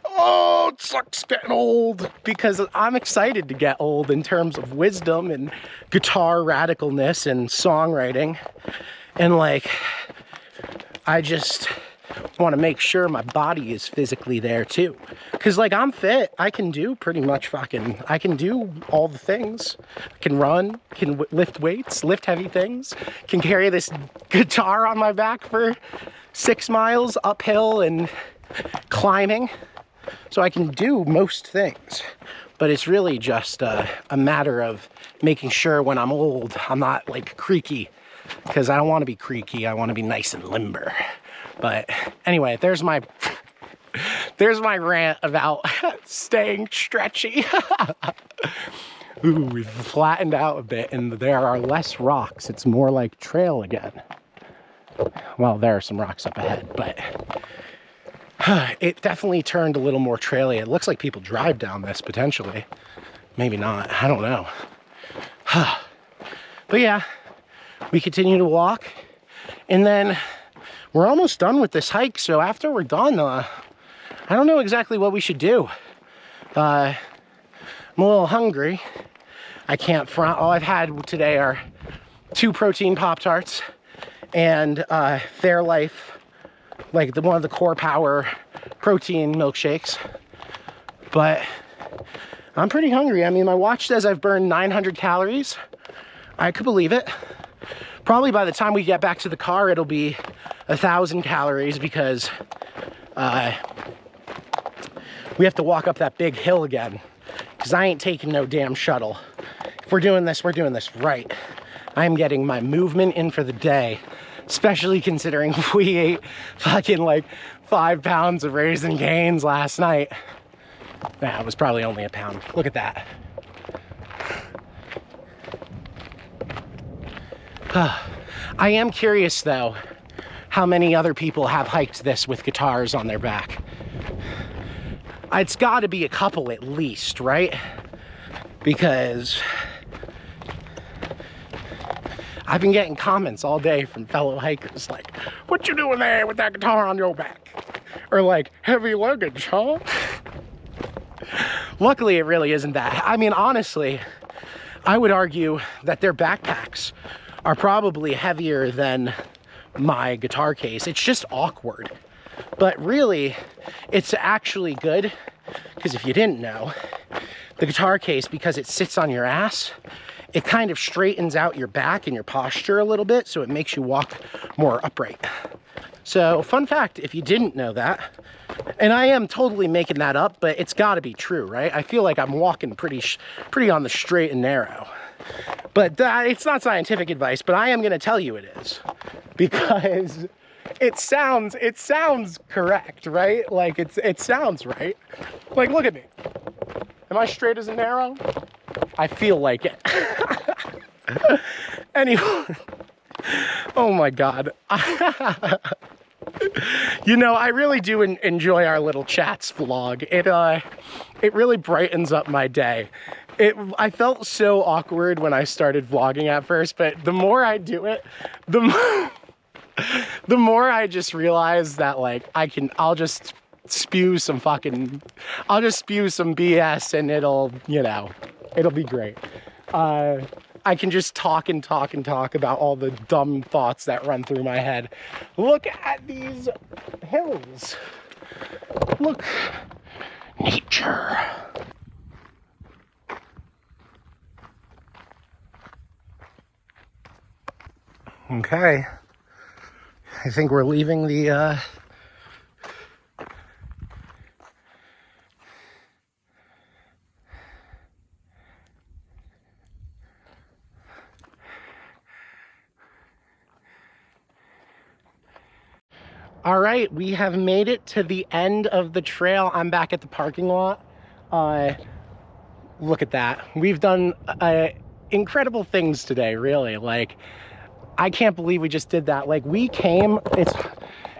oh, it sucks getting old, because I'm excited to get old in terms of wisdom and guitar radicalness and songwriting. And like, I just want to make sure my body is physically there too, because like I'm fit. I can do pretty much I can do all the things. I can run, can lift weights, lift heavy things, can carry this guitar on my back for 6 miles uphill and climbing. So I can do most things, but it's really just a matter of making sure when I'm old, I'm not like creaky, because I don't want to be creaky. I want to be nice and limber. But anyway, there's my rant about staying stretchy. Ooh, we've flattened out a bit and there are less rocks. It's more like trail again. Well, there are some rocks up ahead, but it definitely turned a little more traily. It looks like people drive down this potentially. Maybe not, I don't know. But yeah, we continue to walk, and then we're almost done with this hike. So after we're done, I don't know exactly what we should do. I'm a little hungry. I can't front. All I've had today are 2 protein Pop-Tarts and Fairlife, like one of the Core Power protein milkshakes. But I'm pretty hungry. I mean, my watch says I've burned 900 calories. I could believe it. Probably by the time we get back to the car, it'll be 1,000 calories, because we have to walk up that big hill again, because I ain't taking no damn shuttle. If we're doing this right. I'm getting my movement in for the day, especially considering we ate fucking like 5 pounds of Raisin Cane's last night. That was probably only a pound. Look at that. I am curious though, how many other people have hiked this with guitars on their back. It's got to be a couple at least, right? Because I've been getting comments all day from fellow hikers like, what you doing there with that guitar on your back? Or like, heavy luggage, huh? Luckily, it really isn't that. I mean, honestly, I would argue that their backpacks are probably heavier than my guitar case. It's just awkward. But really, it's actually good, because if you didn't know, the guitar case, because it sits on your ass, it kind of straightens out your back and your posture a little bit, so it makes you walk more upright. So, fun fact, if you didn't know that, and I am totally making that up, but it's gotta be true, right? I feel like I'm walking pretty on the straight and narrow. But it's not scientific advice, but I am gonna tell you it is. Because it sounds correct, right? Like it sounds right. Like, look at me. Am I straight as an arrow? I feel like it. Anyway, oh my God. You know, I really do enjoy our little chats vlog. It really brightens up my day. I felt so awkward when I started vlogging at first, but the more I do it, the more I just realize that, like, I'll just spew some BS and it'll, you know, it'll be great. I can just talk and talk and talk about all the dumb thoughts that run through my head. Look at these hills. Look, nature. Okay, I think we're leaving the all right, we have made it to the end of the trail. I'm back at the parking lot. Look at that. We've done incredible things today, really. Like, I can't believe we just did that. Like, we came,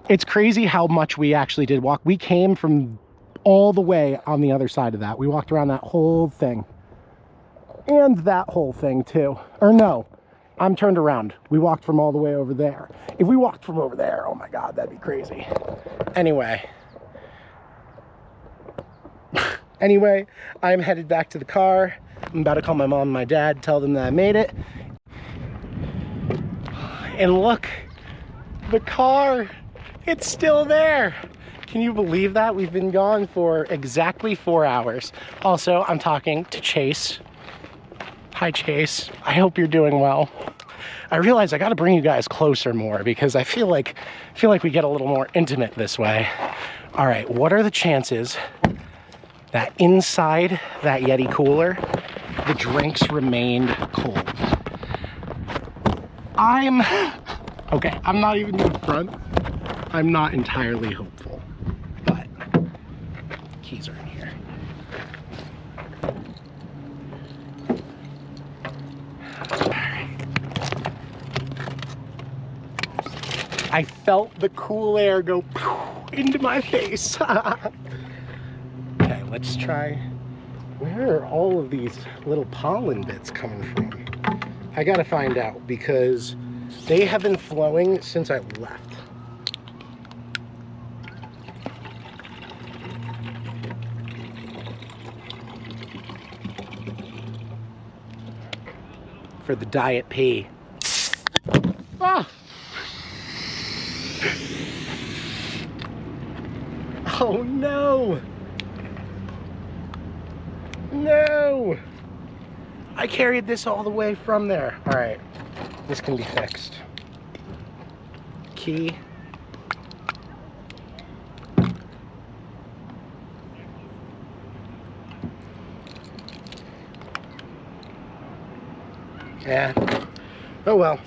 it's crazy how much we actually did walk. We came from all the way on the other side of that. We walked around that whole thing. And that whole thing too. Or no, I'm turned around. We walked from all the way over there. If we walked from over there, oh my God, that'd be crazy. Anyway. I'm headed back to the car. I'm about to call my mom and my dad, tell them that I made it. And look, the car, it's still there. Can you believe that? We've been gone for exactly 4 hours. Also, I'm talking to Chase. Hi, Chase. I hope you're doing well. I realize I got to bring you guys closer more because I feel like we get a little more intimate this way. All right, what are the chances that inside that Yeti cooler, the drinks remained cold? Okay, I'm not even in front. I'm not entirely hopeful, but keys are in here. All right. I felt the cool air go into my face. Okay, let's try. Where are all of these little pollen bits coming from? I gotta find out because they have been flowing since I left. For the diet pee. Ah! Oh no! No! I carried this all the way from there. All right, this can be fixed. Key. Yeah. Oh well.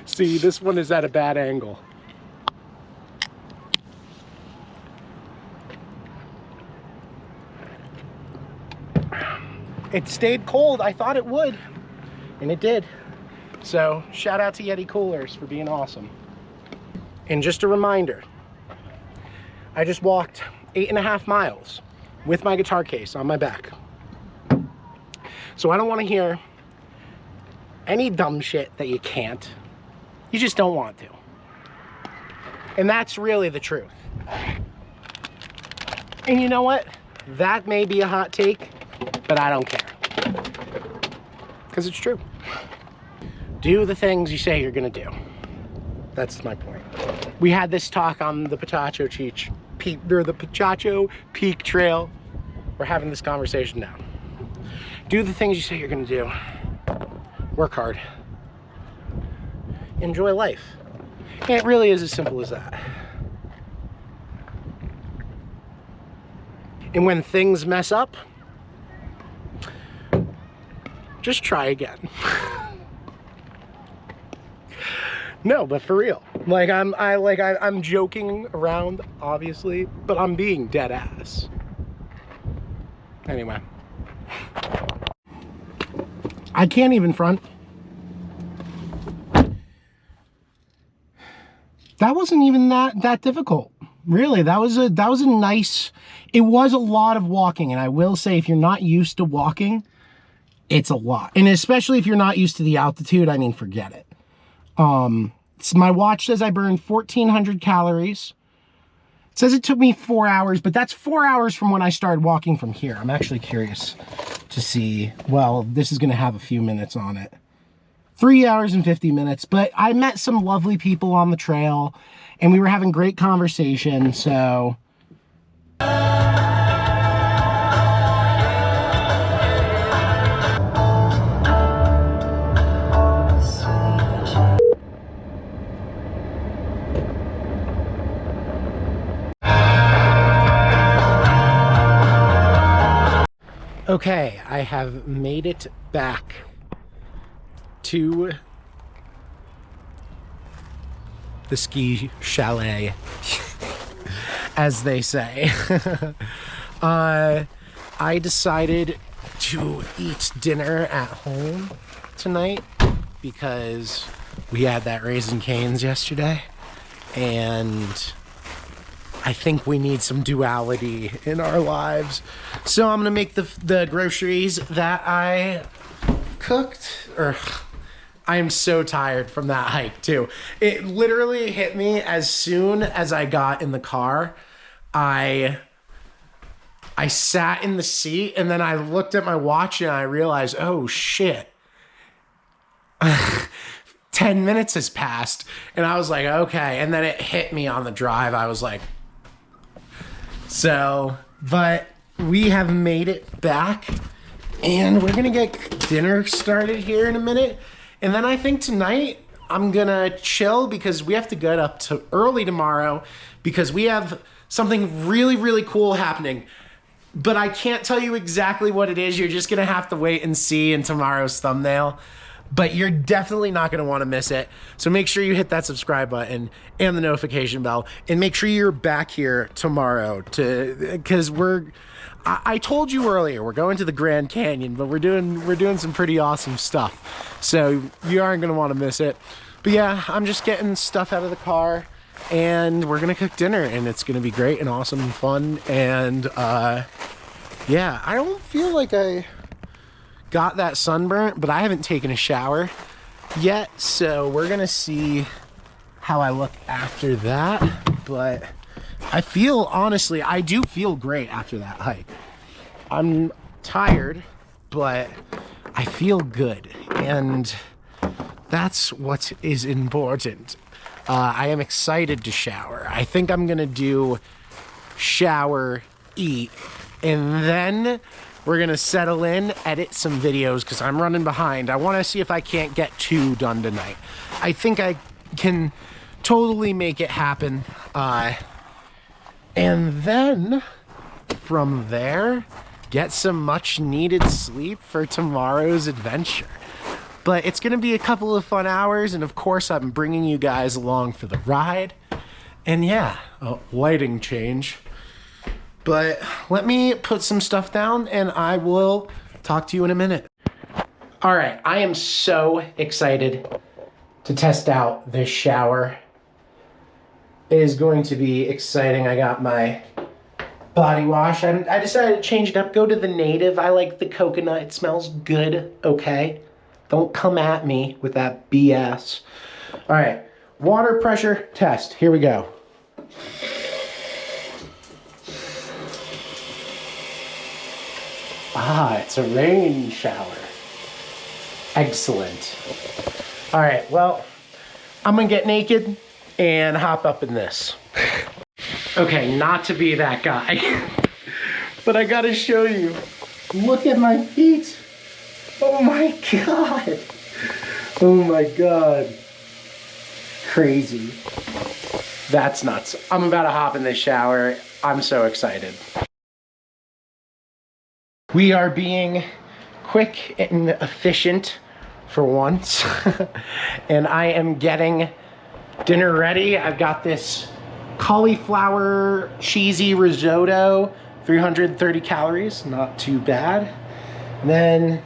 See, this one is at a bad angle. It stayed cold. I thought it would, and it did. So shout out to Yeti Coolers for being awesome. And just a reminder, I just walked 8.5 miles with my guitar case on my back. So I don't want to hear any dumb shit that you can't. You just don't want to. And that's really the truth. And you know what? That may be a hot take, but I don't care. Because it's true. Do the things you say you're gonna do. That's my point. We had this talk on the Pachacho Peak Trail. We're having this conversation now. Do the things you say you're gonna do. Work hard. Enjoy life. And it really is as simple as that. And when things mess up, just try again. No, but for real. Like I'm joking around, obviously, but I'm being dead ass. Anyway. I can't even front. That wasn't even that difficult. Really, that was a nice, it was a lot of walking, and I will say if you're not used to walking, it's a lot. And especially if you're not used to the altitude, I mean, forget it. So my watch says I burned 1,400 calories. It says it took me 4 hours, but that's 4 hours from when I started walking from here. I'm actually curious to see, well, this is gonna have a few minutes on it. 3 hours and 50 minutes, but I met some lovely people on the trail and we were having great conversation, so. Okay, I have made it back to the ski chalet, as they say. I decided to eat dinner at home tonight because we had that Raising Cane's yesterday, and I think we need some duality in our lives. So I'm gonna make the groceries that I cooked. I am so tired from that hike too. It literally hit me as soon as I got in the car. I sat in the seat and then I looked at my watch and I realized, oh shit. 10 minutes has passed. And I was like, okay. And then it hit me on the drive. I was like, so, but we have made it back and we're gonna get dinner started here in a minute. And then I think tonight I'm gonna chill because we have to get up to early tomorrow because we have something really, really cool happening. But I can't tell you exactly what it is. You're just gonna have to wait and see in tomorrow's thumbnail. But you're definitely not gonna wanna miss it. So make sure you hit that subscribe button and the notification bell, and make sure you're back here tomorrow because I told you earlier, we're going to the Grand Canyon, but we're doing some pretty awesome stuff. So you aren't gonna wanna miss it. But yeah, I'm just getting stuff out of the car and we're gonna cook dinner and it's gonna be great and awesome and fun. And yeah, I don't feel like I got that sunburnt, but I haven't taken a shower yet. So we're gonna see how I look after that. But I feel, honestly, I do feel great after that hike. I'm tired, but I feel good. And that's what is important. I am excited to shower. I think I'm gonna do shower, eat, and then we're gonna settle in, edit some videos because I'm running behind. I wanna see if I can't get 2 done tonight. I think I can totally make it happen. And then from there, get some much needed sleep for tomorrow's adventure. But it's gonna be a couple of fun hours, and of course I'm bringing you guys along for the ride. And yeah, a lighting change. But let me put some stuff down and I will talk to you in a minute. All right, I am so excited to test out this shower. It is going to be exciting. I got my body wash. I decided to change it up, go to the native. I like the coconut, it smells good, okay? Don't come at me with that BS. All right, water pressure test, here we go. Ah, it's a rain shower. Excellent. All right, well, I'm gonna get naked and hop up in this. Okay, not to be that guy, but I gotta show you. Look at my feet. Oh my God. Oh my God. Crazy. That's nuts. I'm about to hop in this shower. I'm so excited. We are being quick and efficient for once. And I am getting dinner ready. I've got this cauliflower cheesy risotto, 330 calories, not too bad. And then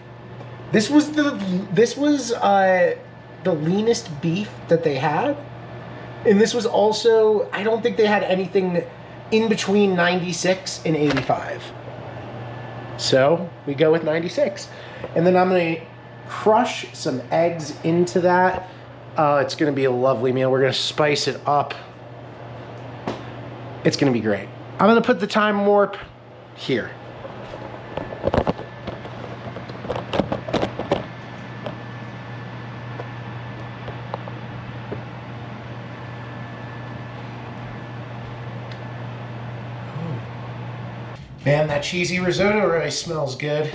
this was the leanest beef that they had. And this was also, I don't think they had anything in between 96 and 85. So we go with 96. And then I'm gonna crush some eggs into that. It's gonna be a lovely meal. We're gonna spice it up. It's gonna be great. I'm gonna put the time warp here. Man, that cheesy risotto really smells good.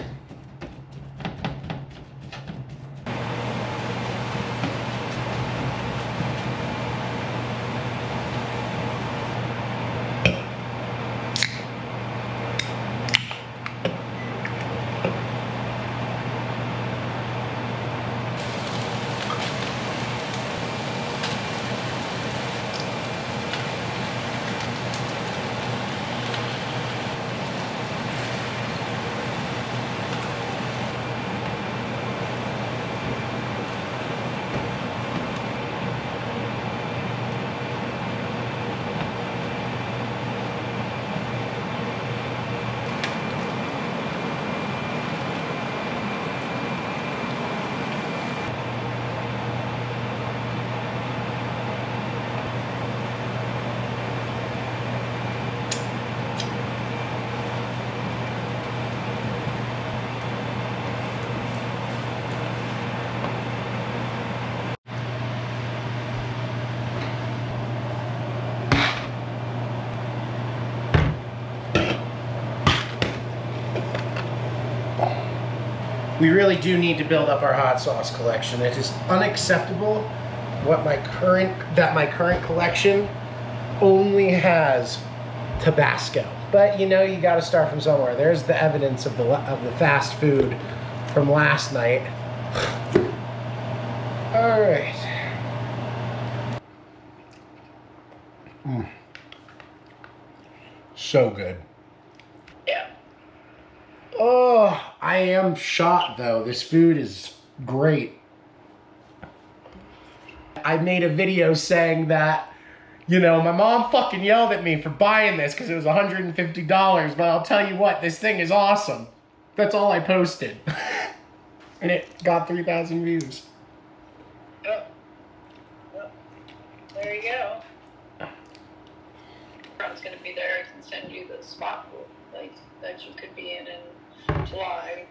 We really do need to build up our hot sauce collection. It is unacceptable that my current collection only has Tabasco. But you know, you got to start from somewhere. There's the evidence of the fast food from last night. All right. So good. Yeah. Oh, I am shocked though. This food is great. I made a video saying that, you know, my mom fucking yelled at me for buying this because it was $150, but I'll tell you what, this thing is awesome. That's all I posted. And it got 3,000 views. Oh. Well, there you go. I was going to be there. I can send you the spot like that you could be in July.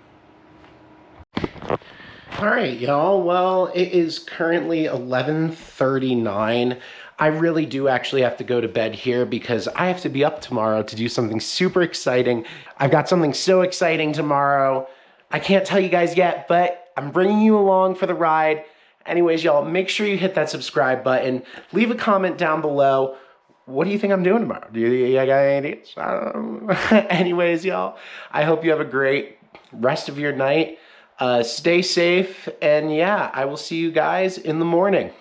All right, y'all. Well, it is currently 11:39. I really do actually have to go to bed here because I have to be up tomorrow to do something super exciting. I've got something so exciting tomorrow. I can't tell you guys yet, but I'm bringing you along for the ride. Anyways, y'all, make sure you hit that subscribe button. Leave a comment down below. What do you think I'm doing tomorrow? Do you got any ideas? I don't know. Anyways, y'all, I hope you have a great rest of your night. Stay safe, and yeah, I will see you guys in the morning.